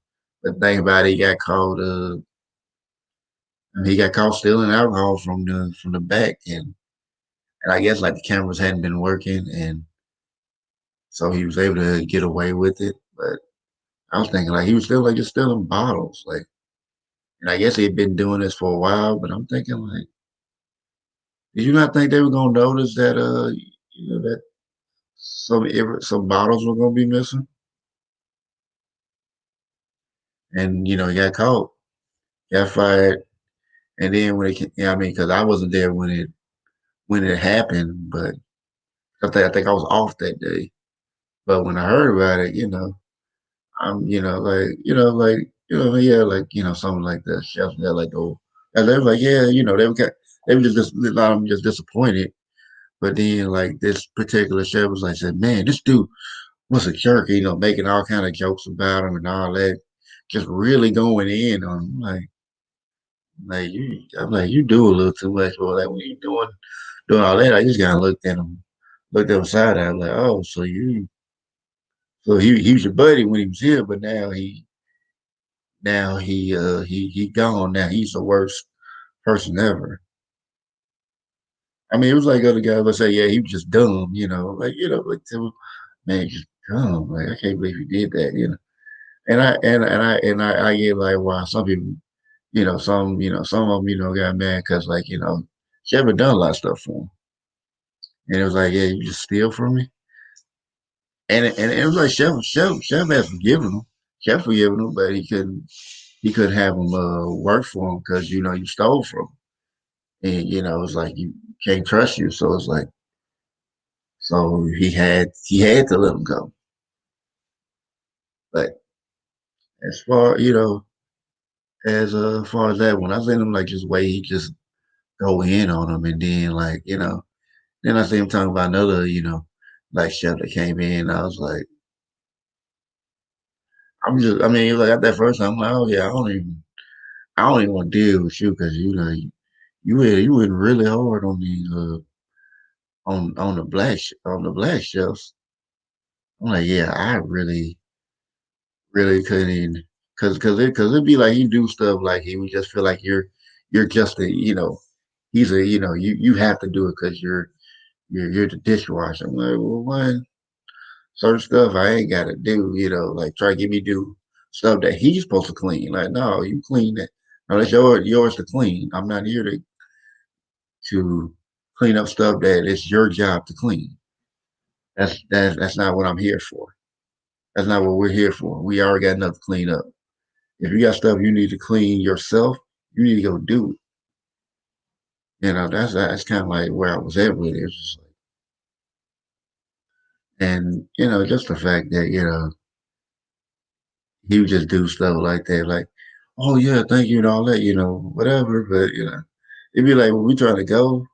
thing about it, he got caught stealing alcohol from the back, and I guess like the cameras hadn't been working, and so he was able to get away with it. But I was thinking like he was still like just stealing bottles, like, and I guess he had been doing this for a while. But I'm thinking like, did you not think they were gonna notice that that some bottles were gonna be missing? And he got caught, got fired, and then I mean, because I wasn't there when it happened, but I think I was off that day. But when I heard about it, I'm yeah, like something like that. Chefs that like, oh, and they were like, yeah, they were just a lot of them just disappointed. But then like this particular chef was like, said, man, this dude was a jerk, making all kind of jokes about him and all that, just really going in on him. I'm like, you do a little too much for that. When you doing all that, I just kind of looked at him side eye, like, oh, so he was your buddy when he was here, but now he gone. Now he's the worst person ever. I mean, it was like other guys would say, yeah, he was just dumb, like man, just dumb. Like I can't believe he did that, And I get like why some people, some of them, got mad because like, she ever done a lot of stuff for him. And it was like, yeah, you just steal from me. And it was like Chef has forgiven him. Chef forgiven him, but he couldn't have him work for him because you stole from him. And it's like you can't trust you. So it's like so he had to let him go. But as far far as that, when I seen him like just wait, he just go in on him, and then like then I see him talking about another like chef that came in. I was like, I mean, like at that first time, I'm like, oh yeah, I don't even want to deal with you because you went really hard on these on the black chefs. I'm like, yeah, I really couldn't, because it'd be like you do stuff like he would just feel like you're just he's a you have to do it because you're the dishwasher. I'm like, well, one certain stuff I ain't got to do, like try to get me do stuff that he's supposed to clean. Like, no, you clean it. No, that's yours to clean. I'm not here to clean up stuff that it's your job to clean. That's not what I'm here for. That's not what we're here for. We already got enough to clean up. If you got stuff you need to clean yourself, you need to go do it. That's kind of like where I was at with it. It's just like, and just the fact that he would just do stuff like that, like, oh yeah, thank you and all that, whatever. But it'd be like when we trying to go,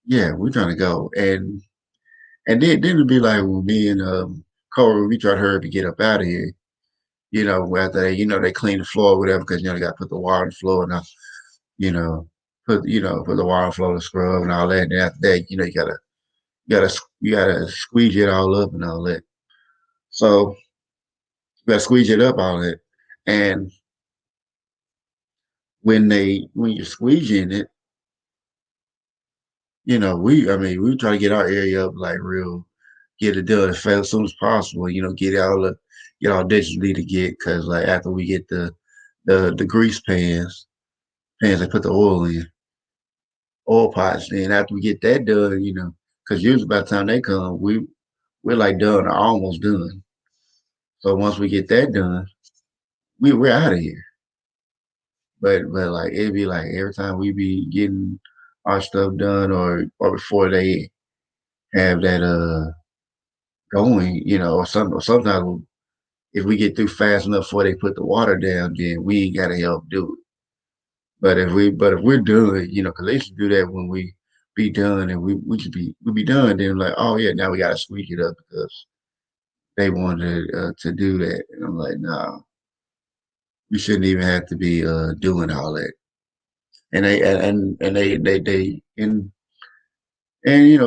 yeah, we're trying to go, and And then it'd be like when me and Cole, we try to hurry up and get up out of here. After they clean the floor or whatever, because they got to put the water on the floor and you know, put the water on the floor to scrub and all that. And after that, you gotta squeeze it all up and all that. So you gotta squeeze it up all that. And when you're squeezing it, we try to get our area up like real, get it done as soon as possible. Get all dishes we need to get because like after we get the grease pans they put the oil in, oil pots. And after we get that done, because usually by the time they come, we're like done or almost done. So once we get that done, we're out of here. But like it'd be like every time we be getting our stuff done or before they have that going, or sometimes if we get through fast enough before they put the water down, then we ain't gotta help do it. But if we're done, because they used to do that when we be done and we be done, then like, oh yeah, now we gotta squeak it up because they wanted to do that. And I'm like, nah, we shouldn't even have to be doing all that. And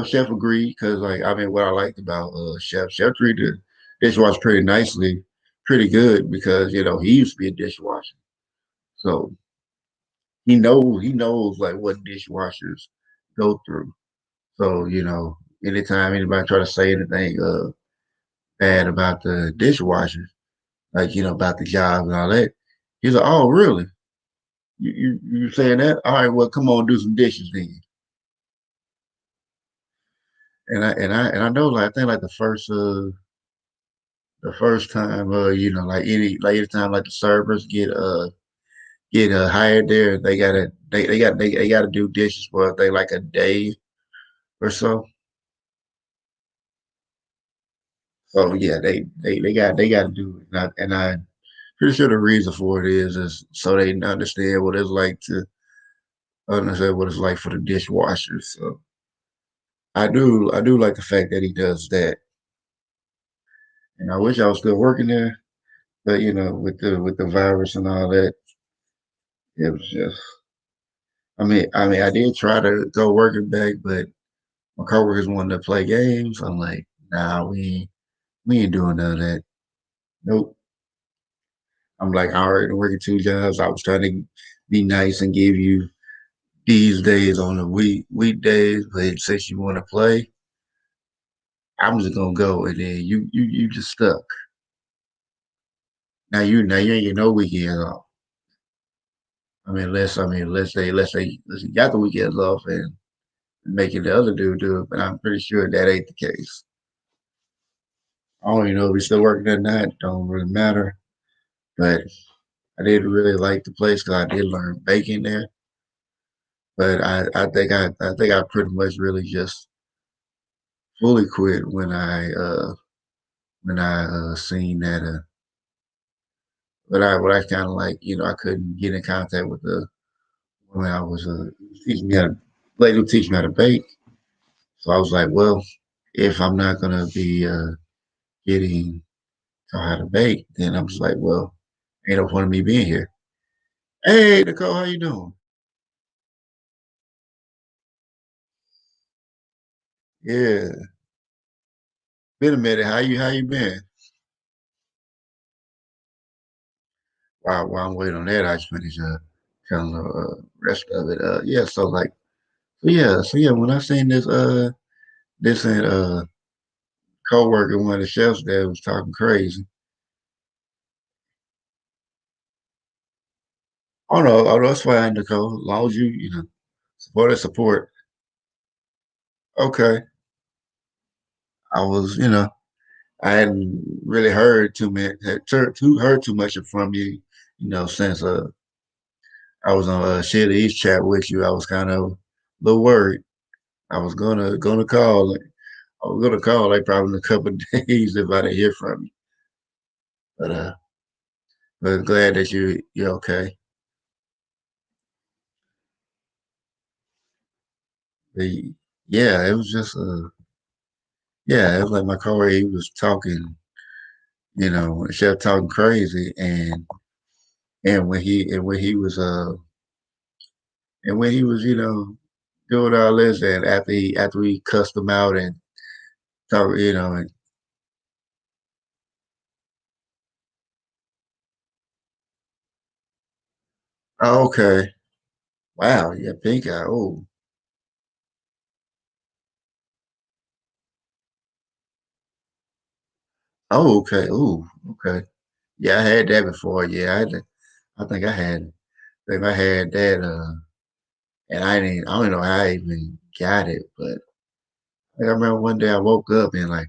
Chef agreed because like I mean what I liked about Chef treated the dishwasher pretty nicely, pretty good because he used to be a dishwasher. So he knows like what dishwashers go through. So, anytime anybody try to say anything bad about the dishwashers, like, about the job and all that, he's like, oh, really? You saying that? All right, well, come on, do some dishes then. And I know, like, I think like the first time, anytime like the servers get hired there, they gotta do dishes for I think like a day or so. So yeah, they got to do it, and I pretty sure the reason for it is so they understand what it's like to understand what it's like for the dishwashers. So I do like the fact that he does that, and I wish I was still working there, but with the virus and all that, it was just. I mean, I did try to go working back, but my coworkers wanted to play games. I'm like, nah, we ain't doing none of that. Nope. I'm like, I already working two jobs. I was trying to be nice and give you these days on the weekdays, but since you want to play, I'm just gonna go, and then you just stuck. Now you ain't get no weekends off. Unless you got the weekends off and making the other dude do it, but I'm pretty sure that ain't the case. I don't even know if he's still working at night. Don't really matter. But I did really like the place because I did learn baking there. But I think I pretty much really just fully quit when I seen that but I kind of like I couldn't get in contact with the woman I was teaching me how to lady who teach me how to bake. So I was like, well, if I'm not gonna be getting taught how to bake, then I'm just like, well, ain't no point of me being here. Hey, Nicole, how you doing? Yeah, been a minute. How you been? While I'm waiting on that, I just finished telling the rest of it. Yeah, so yeah. When I seen this and coworker, one of the chefs there was talking crazy. Oh no, that's fine, Nicole. As long as you support. Okay. I was, I hadn't really heard too much from you, since I was on Share the East chat with you. I was kind of a little worried. I was gonna call. I was gonna call like probably in a couple of days if I didn't hear from you. But glad that you're okay. But, yeah, it was just Yeah, it was like my coworker, he was talking, she kept talking crazy, and when he was, doing all this, and after we cussed him out and talk, and oh, okay, wow, yeah, pink eye, oh, oh, okay, oh, okay, yeah, I had that before, yeah, I think I had that, and I don't know how I even got it, but like, I remember one day I woke up and like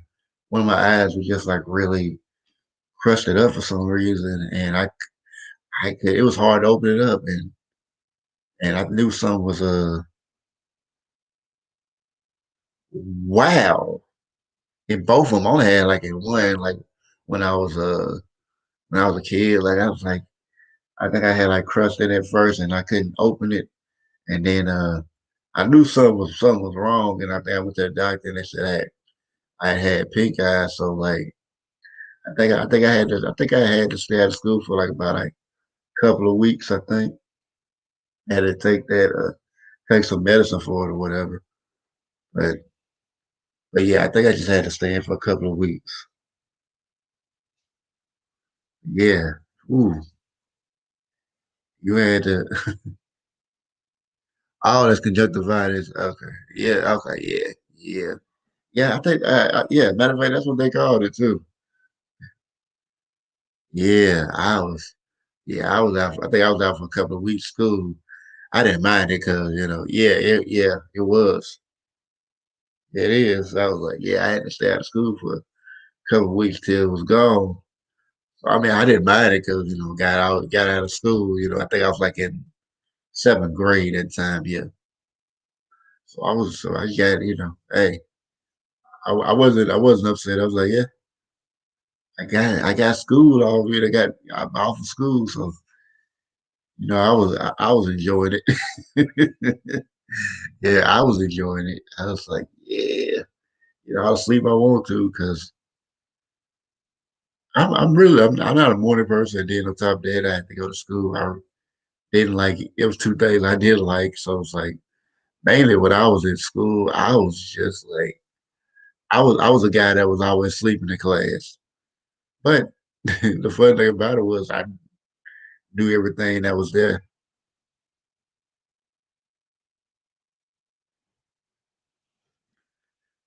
one of my eyes was just like really crusted up for some reason, and it was hard to open it up, and I knew something was wow. In both of them, I only had like in one, like when I was when I was a kid, like I was like I think I had like crust in it first, and I couldn't open it, and then I knew something was wrong, and I think I went to the doctor and they said I had pink eye, so like I think I had to stay out of school for like about like a couple of weeks. I think I had to take some medicine for it or whatever. But but yeah, I think I just had to stay in for a couple of weeks. Yeah. Ooh, you had to. Oh, that's conjunctivitis. Okay. Yeah. Okay. Yeah. Yeah. Yeah. I think. Yeah. Matter of fact, that's what they called it too. Yeah. Yeah. I was out. I think I was out for a couple of weeks school. I didn't mind it because yeah. Yeah. It was. It is. I was like, yeah. I had to stay out of school for a couple of weeks till it was gone. I mean, I didn't mind it because got out of school. I think I was like in seventh grade at the time. Yeah. So I got hey, I wasn't upset. I was like, yeah, I got school already. I'm off of school, so I was enjoying it. Yeah, I was enjoying it. I was like, yeah, I'll sleep I want to because I'm not a morning person. And then on top of that, I had to go to school. I didn't like it. It was two things I did like, so it's like mainly when I was in school, I was just like I was a guy that was always sleeping in class. But the fun thing about it was I knew everything that was there.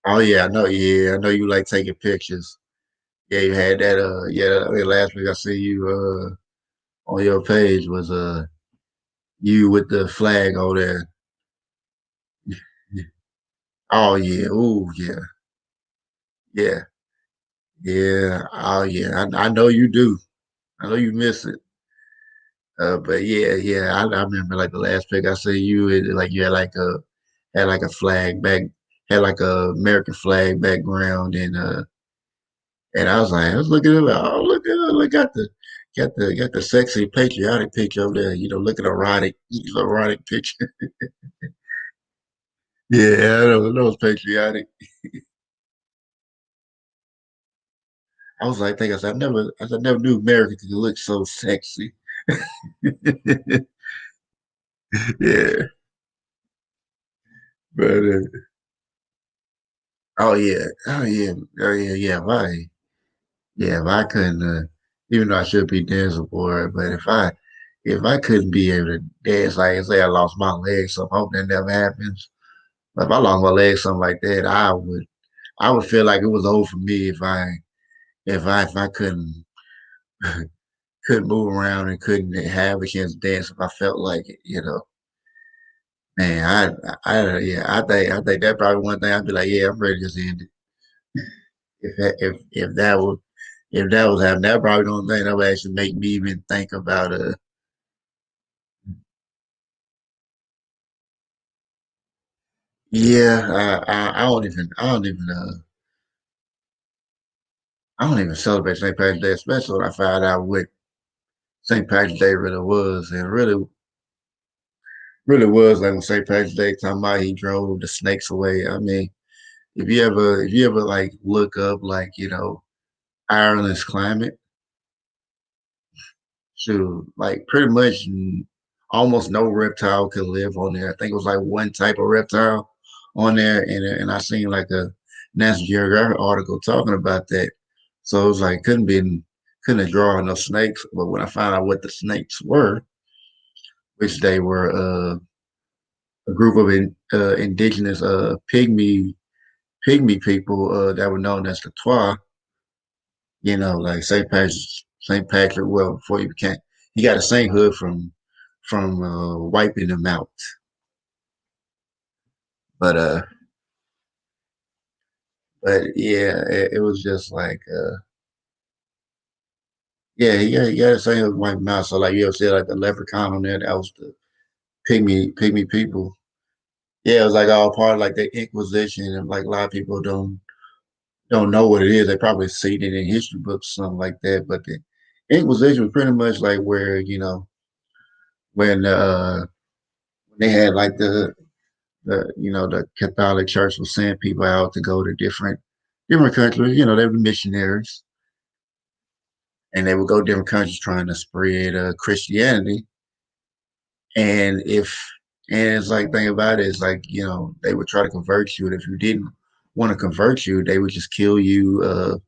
Oh yeah, I know. Yeah, I know you like taking pictures. Yeah, you had that. Yeah. I mean, last week I see you on your page was you with the flag on there. Oh yeah. Oh yeah. Yeah. Yeah. Oh yeah. I know you do. I know you miss it. But yeah, yeah. I remember like the last pic I see you. Like you had like a flag back, had like a American flag background, and I was looking at it, like, oh, look at it, look got the sexy patriotic picture over there, looking erotic picture. Yeah, I know it's patriotic. I was like, thinking, I said, never knew America could look so sexy. Yeah, but oh yeah, yeah. If I couldn't, even though I should be dancing for it, but if I couldn't be able to dance, like say I lost my leg, so I hope that never happens. But if I lost my leg, something like that, I would feel like it was over for me if I couldn't move around and couldn't have a chance to dance if I felt like it. Man, yeah, I think that probably one thing I'd be like, yeah, I'm ready to just end it. If that was happening, that probably the only thing that would actually make me even think about yeah, I don't even celebrate St. Patrick's Day, especially when I found out what St. Patrick's Day really was, and really was like when St. Patrick's Day talking about he drove the snakes away. I mean, if you ever like look up like Ireland's climate, to like pretty much almost no reptile could live on there. I think it was like one type of reptile on there, and I seen like a National Geographic article talking about that. So it was like couldn't have drawn no snakes. But when I found out what the snakes were, which they were a group of indigenous pygmy people that were known as the Twa, like St. Patrick. Well, before he became, he got a sainthood from wiping them out. But yeah, it was just like yeah, he got a sainthood from wiping them out. So like you ever see like the leprechaun on there, that was the pygmy people. Yeah, it was like all part of like the Inquisition, and like a lot of people don't know what it is. They probably seen it in history books, something like that. But the Inquisition was pretty much like where when they had like the Catholic Church was sending people out to go to different countries. They were missionaries, and they would go to different countries trying to spread Christianity. And if and it's like thing about it is like they would try to convert you, and if you didn't want to convert you, they would just kill you,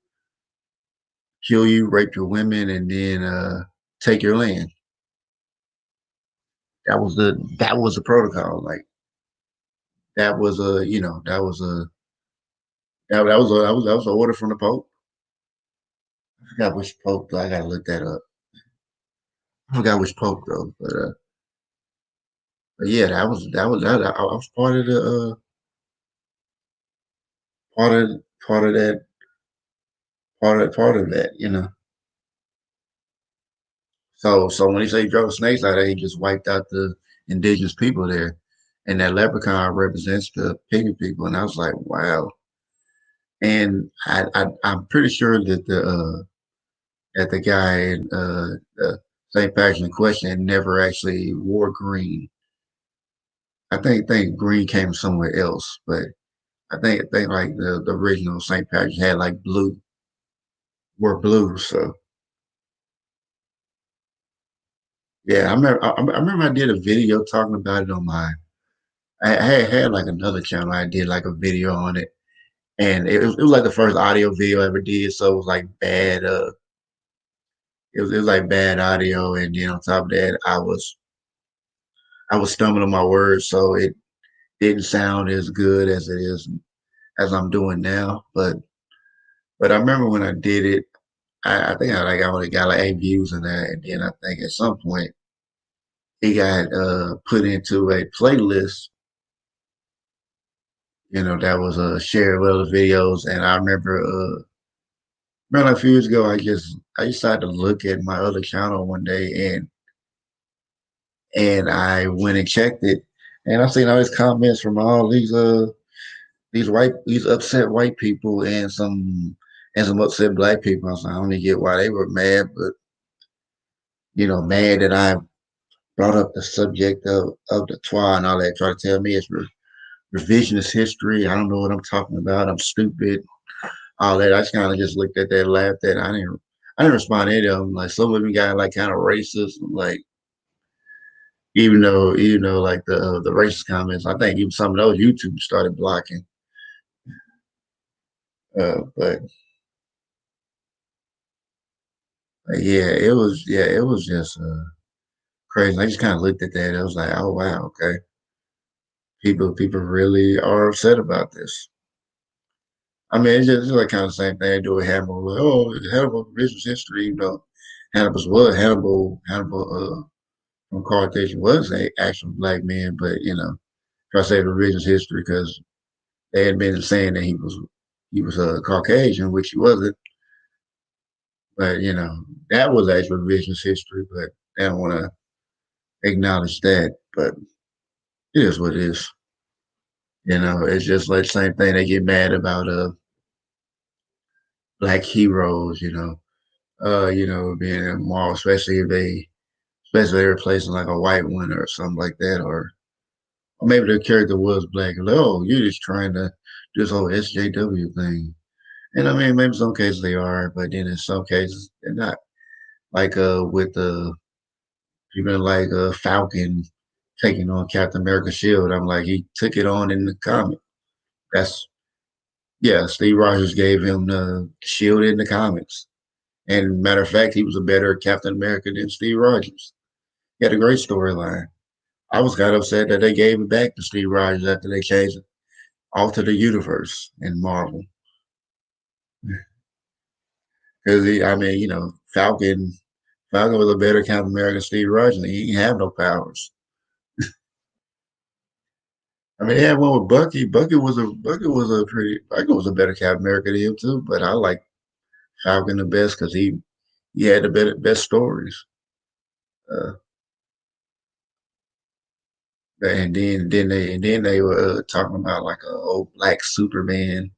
rape your women, and then take your land. That was the protocol. Like that was a you know that was an order from the Pope. I forgot which Pope though. I gotta look that up. I forgot which Pope though, but yeah, I was part of part of that part of that. So when he say he drove snakes out there, he just wiped out the indigenous people there, and that leprechaun represents the pygmy people. And I was like, wow. And I'm pretty sure that the guy in St. Patrick in question never actually wore green. I think green came somewhere else, but I think like the original St. Patrick had like wore blue. So yeah, I remember I did a video talking about it on my. I had like another channel. I did like a video on it, and it was like the first audio video I ever did. So it was like bad. It was like bad audio, and then on top of that, I was stumbling my words, so it didn't sound as good as it is as I'm doing now. But I remember when I did it, I think I only got like 8 views in that, and then I think at some point it got put into a playlist. That was shared with other videos, and I remember a few years ago, I decided to look at my other channel one day, and I went and checked it, and I seen all these comments from all these upset white people and some upset black people. I was like, I don't even get why they were mad, but mad that I brought up the subject of the Twa and all that, try to tell me it's revisionist history. I don't know what I'm talking about. I'm stupid. All that. I just kind of just looked at that, laughed at it. I didn't respond to any of them. Like some of them got like kind of racist, like even though like the racist comments, I think even some of those YouTube started blocking. But it was just crazy. I just kind of looked at that. I was like, oh wow, okay. People really are upset about this. I mean, it's just like kind of the same thing they do with Hannibal. Like, oh, Hannibal revisionist history. Hannibal from Carthage was a actual black man, but try to say revisionist history because they had been saying that he was a Caucasian, which he wasn't. But that was actual revisionist history, but they don't want to acknowledge that. But it is what it is. It's just like the same thing they get mad about black heroes, being more, especially they're replacing like a white one or something like that, or maybe the character was black. Like, oh, you're just trying to this whole SJW thing. And I mean, maybe some cases they are, but then in some cases they're not. Like with even like Falcon taking on Captain America Shield. I'm like, he took it on in the comic. That's yeah. Steve Rogers gave him the shield in the comics. And matter of fact, he was a better Captain America than Steve Rogers. He had a great storyline. I was kind of upset that they gave it back to Steve Rogers after they changed it Alter the Universe in Marvel. Because I mean, Falcon was a better Captain America than Steve Rogers. He didn't have no powers. I mean, they had one with Bucky. Bucky was a better Captain America than him too. But I like Falcon the best because he had the best stories. Uh, and then they were talking about like a old black Superman.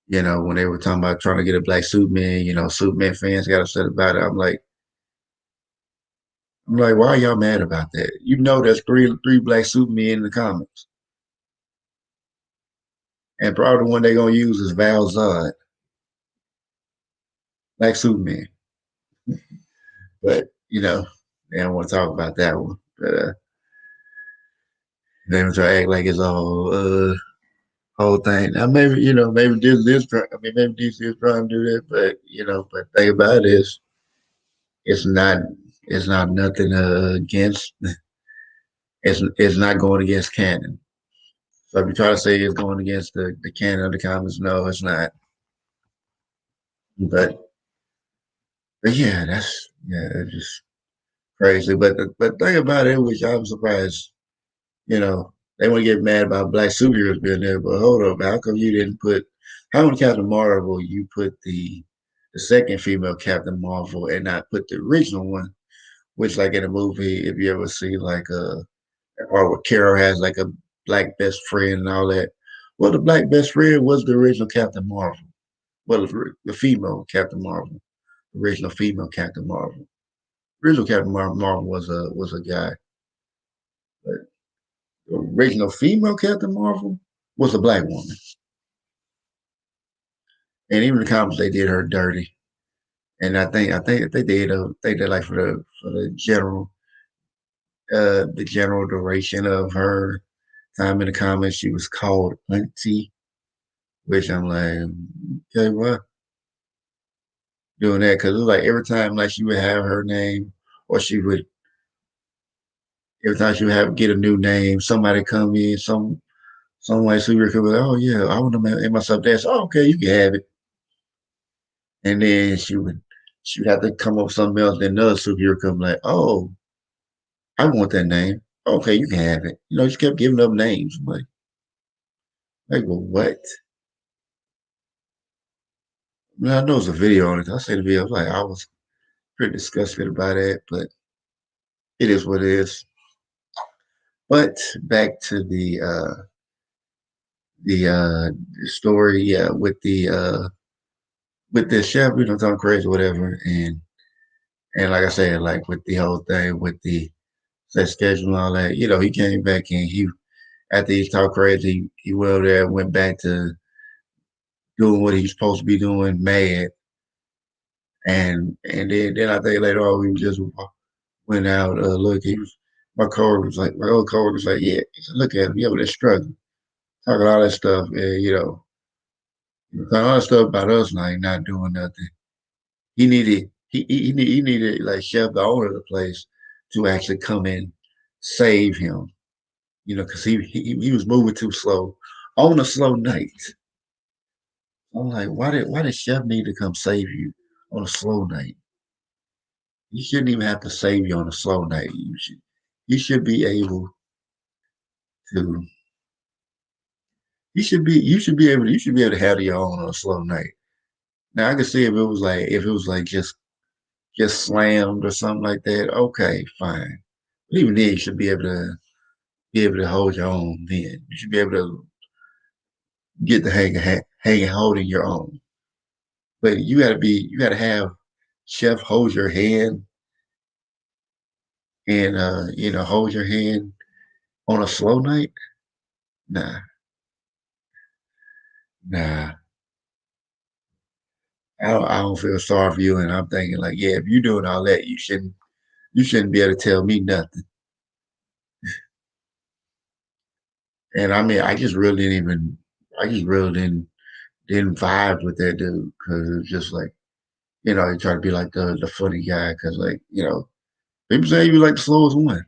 When they were talking about trying to get a black Superman, Superman fans got upset about it. I'm like, why are y'all mad about that? There's three black Supermen in the comics, and probably the one they're gonna use is Val Zod, Black Superman. But they don't want to talk about that one. But they want to act like it's all whole thing. Now maybe maybe DC is trying to do that, but but the thing about it is it's not it's not nothing against it's not going against canon. So if you try to say it's going against the canon of the comics, no, it's not. But yeah, it's just crazy. But the thing about it, which I'm surprised, you know, they want to get mad about black superheroes being there, but hold up, how come you didn't put how in Captain Marvel you put the second female Captain Marvel and not put the original one, which like in a movie, if you ever see like or where Carol has like a black best friend and all that. Well, the black best friend was the original Captain Marvel. Well, the female Captain Marvel, original female Captain Marvel. Original Captain Marvel was a guy, but the original female Captain Marvel was a black woman. And even the comics they did her dirty. And I think they did like for the general duration of her time in the comics, she was called Auntie, which I'm like, okay, what doing that? Because it was like every time like she would have her name, or she would every time she would have get a new name, somebody come in, some white superhero could be like, oh yeah, I want to name myself that. So, oh, okay, you can have it. And then she would have to come up with something else. Then another superhero come like, oh, I want that name. Okay, you can have it. She kept giving up names. Well, what? I mean, I know it's a video on it. I say the video. I was pretty disgusted about that, but it is what it is. But back to the story, yeah, with the chef, talking crazy, whatever, and like I said, like with the whole thing with the set schedule and all that, he came back and he after he talked crazy, he went over there and went back to doing what he's supposed to be doing, mad, and then I think later on we just went out. Look, he was my old coworker was like, yeah, he said, look at him, he over there struggling, talking all that stuff, and talking all that stuff about us like not doing nothing. He needed like Chef, the owner of the place, to actually come in, save him. Because he was moving too slow on a slow night. I'm like, why did Chef need to come save you on a slow night? You shouldn't even have to save you on a slow night. You should be able to you should be able to handle your own on a slow night. Now I can see if it was like just slammed or something like that. Okay, fine. But even then, you should be able to hold your own. Then you should be able to get the hang and holding your own. But you gotta have Chef hold your hand and hold your hand on a slow night. Nah, Nah, I don't feel sorry for you, and I'm thinking like, yeah, if you're doing all that, you shouldn't be able to tell me nothing. And I mean, I just really didn't vibe with that dude because it's just like, he tried to be like the funny guy because like, people say he was like the slowest one.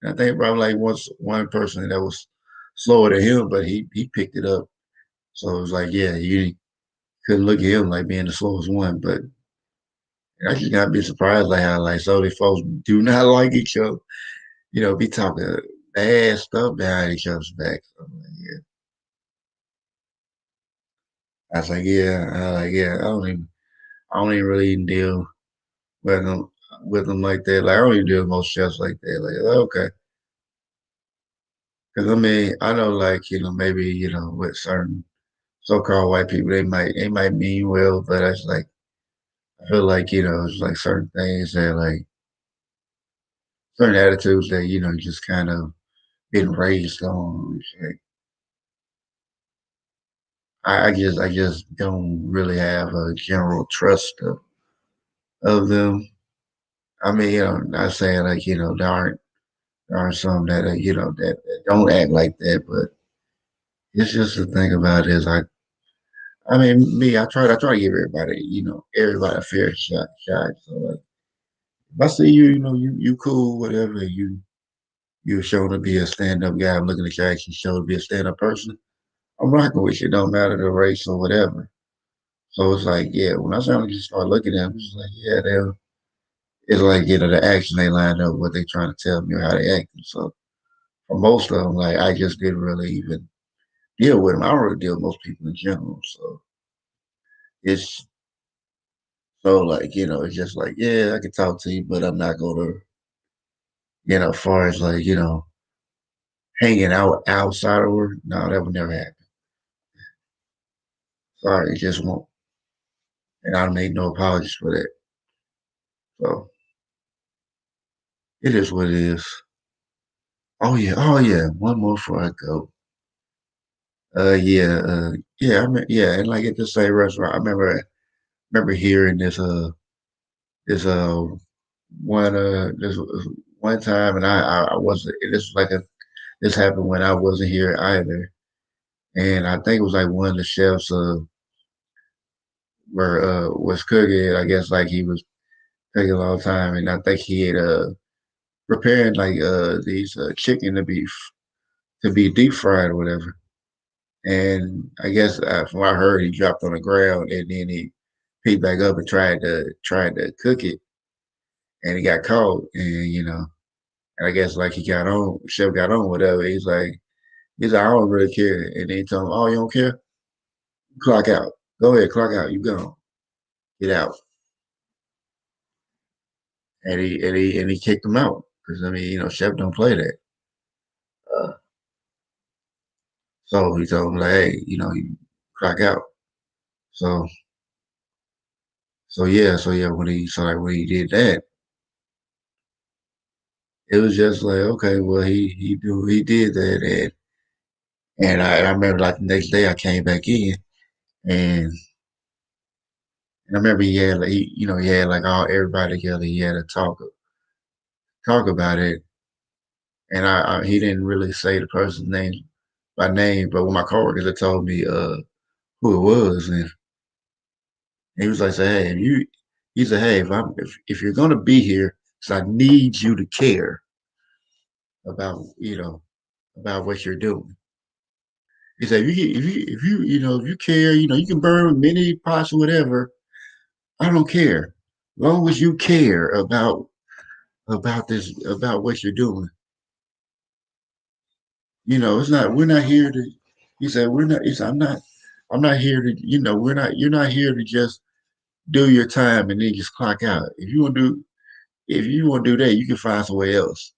I think probably like once one person that was slower than him, but he picked it up. So it was like, yeah, you couldn't look at him like being the slowest one. But I just gotta be surprised like how like so many folks do not like each other. Be talking bad stuff behind each other's back. So I'm like, yeah. I was like, yeah, I don't even really even deal with them like that. Like I don't even deal with most chefs like that. Like, okay. Because I mean, I know like, maybe, with certain so-called white people, they might mean well, but it's like I feel like, it's like certain things that like certain attitudes that, just kind of been raised on. It's like, I just don't really have a general trust of them. I mean, not saying like, there aren't some that, that don't act like that, but it's just the thing about it is I mean, me, I try to give everybody a fair shot. So like, if I see you, you cool, whatever, you're showing to be a stand-up guy. I'm looking at you actually show to be a stand-up person. I'm rocking with you. Don't matter the race or whatever. So it's like, yeah, when I started just start looking at them, it's like, yeah, it's like, the action they line up, what they trying to tell me or how they acting. So for most of them, like, I just didn't really even deal with them. I don't really deal with most people in general. So it's so like, it's just like, yeah, I can talk to you, but I'm not going to, as far as like, hanging out outside of work. No, that would never happen. Sorry, it just won't. And I made no apologies for that. So it is what it is. Oh yeah. One more before I go. Yeah, yeah, and like at the same restaurant, I remember hearing this this one time, and I wasn't. This was like this happened when I wasn't here either, and I think it was like one of the chefs were was cooking. I guess like he was cooking a long time, and I think he had preparing like these chicken to be deep fried or whatever. And I guess from what I heard, he dropped on the ground and then he picked back up and tried to cook it, and he got caught. And and I guess like he got on, chef got on whatever. He's like, I don't really care. And then he told him, oh, you don't care? Clock out. Go ahead, clock out. You gone. Get out. And he kicked him out because I mean, chef don't play that. Uh, so he told him like, hey, you clock out. So so yeah, when he did that, it was just like, okay, well he did that, and I remember like the next day I came back in, and I remember he had like he had like all everybody together. He had to talk about it, and he didn't really say the person's name by name, but when my coworkers had told me who it was, and he was like, say, hey, he said, hey, if you're gonna be here, so I need you to care about about what you're doing. He said, if you care, you can burn many pots or whatever. I don't care, long as you care about this, about what you're doing. It's not. We're not here to. He said, we're not. He said, I'm not here to. We're not. You're not here to just do your time and then just clock out. If you want to do that, you can find somewhere else.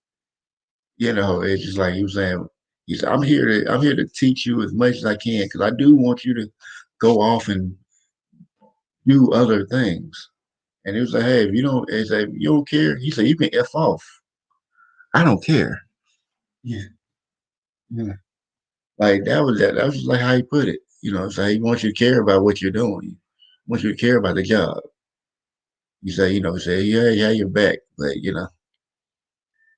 It's just like he was saying. He said, I'm here to teach you as much as I can because I do want you to go off and do other things. And he was like, hey, if you don't, he said, if you don't care, he said, you can F off. I don't care. Yeah. Yeah. Like that was just like how he put it. say he wants you to care about what you're doing. He wants you to care about the job. Say, yeah, yeah, you're back. But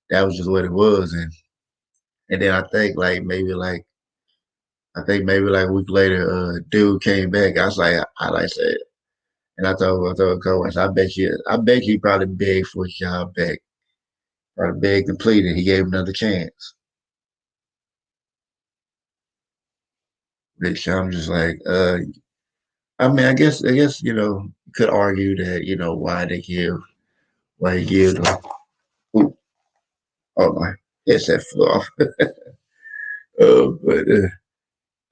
that was just what it was. And then I think maybe like a week later, dude came back. I was like, I like said, and I told coach, I bet you probably begged for his job back, probably begged and pleaded. He gave him another chance. Which I'm just like, I mean, I guess, you could argue that, why he give them, ooh, oh my headset flew off. But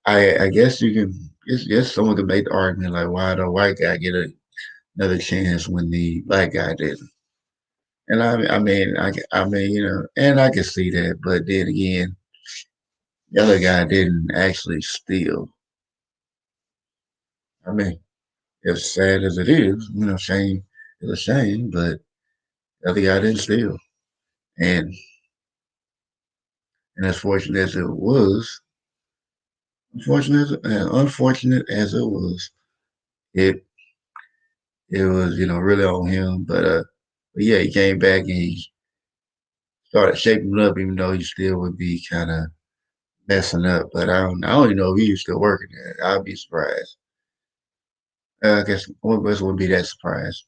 I guess you can, yes, someone could make the argument like, why the white guy get another chance when the black guy didn't? And I mean, and I can see that, but then again, the other guy didn't actually steal. I mean, as sad as it is, shame is a shame, but the other guy didn't steal. And and as fortunate as it was, unfortunate as it was, it it was, really on him. But yeah, he came back and he started shaping up, even though he still would be kind of messing up. But I don't even know if he's still working there. I'd be surprised. I guess one of us wouldn't be that surprised.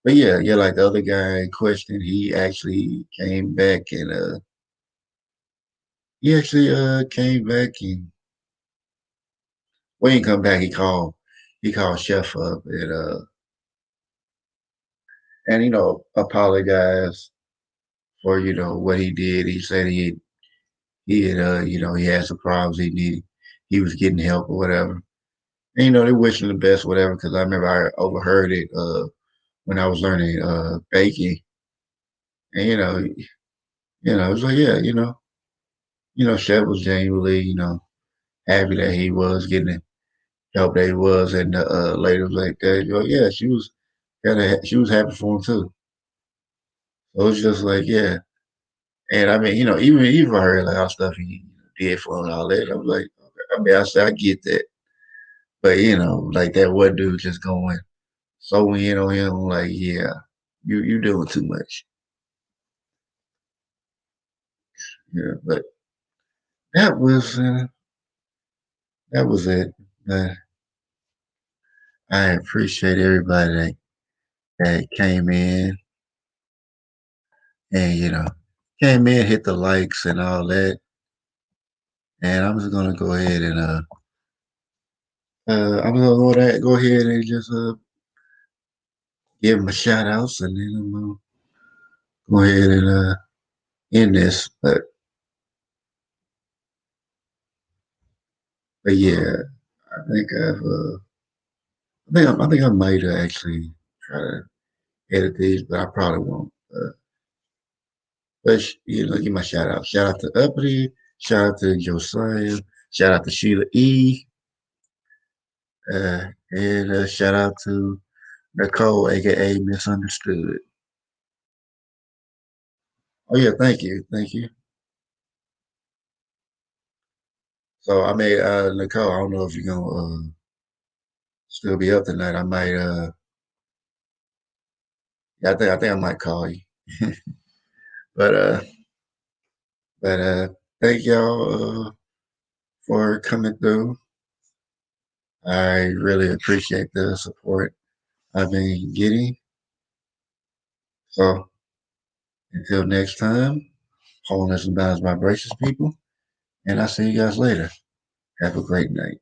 But yeah, yeah, like the other guy in question, he actually came back and came back and when he come back, he called Chef up and apologized for what he did. He said he had he had some problems. He was getting help or whatever. And they wish him the best, whatever. Because I remember I overheard it when I was learning baking, and it was like, yeah, Chef was genuinely happy that he was getting the help that he was, and the lady was like that. Yeah, she was happy for him too. So it was just like, yeah. And I mean, even I heard like how stuff he did for him and all that, I was like, okay. I mean, I said I get that, but like that one dude just going so in on him, like, yeah, you doing too much. Yeah, but that was uh, that was it. Uh, I appreciate everybody that came in and hit the likes and all that. And I'm just gonna go ahead and I'm gonna go ahead and just give them a shout outs, and then I'm gonna go ahead and end this. But yeah, I think I think I might actually try to edit these, but I probably won't. But give my shout out. Shout out to Uppity. Shout out to Josiah. Shout out to Sheila E. And shout out to Nicole, aka Misunderstood. Oh yeah, thank you. So I may, Nicole, I don't know if you're gonna still be up tonight. I might, yeah, I think I might call you. But thank y'all for coming through. I really appreciate the support I've been getting. So until next time, wholeness and balance vibrations, people. And I'll see you guys later. Have a great night.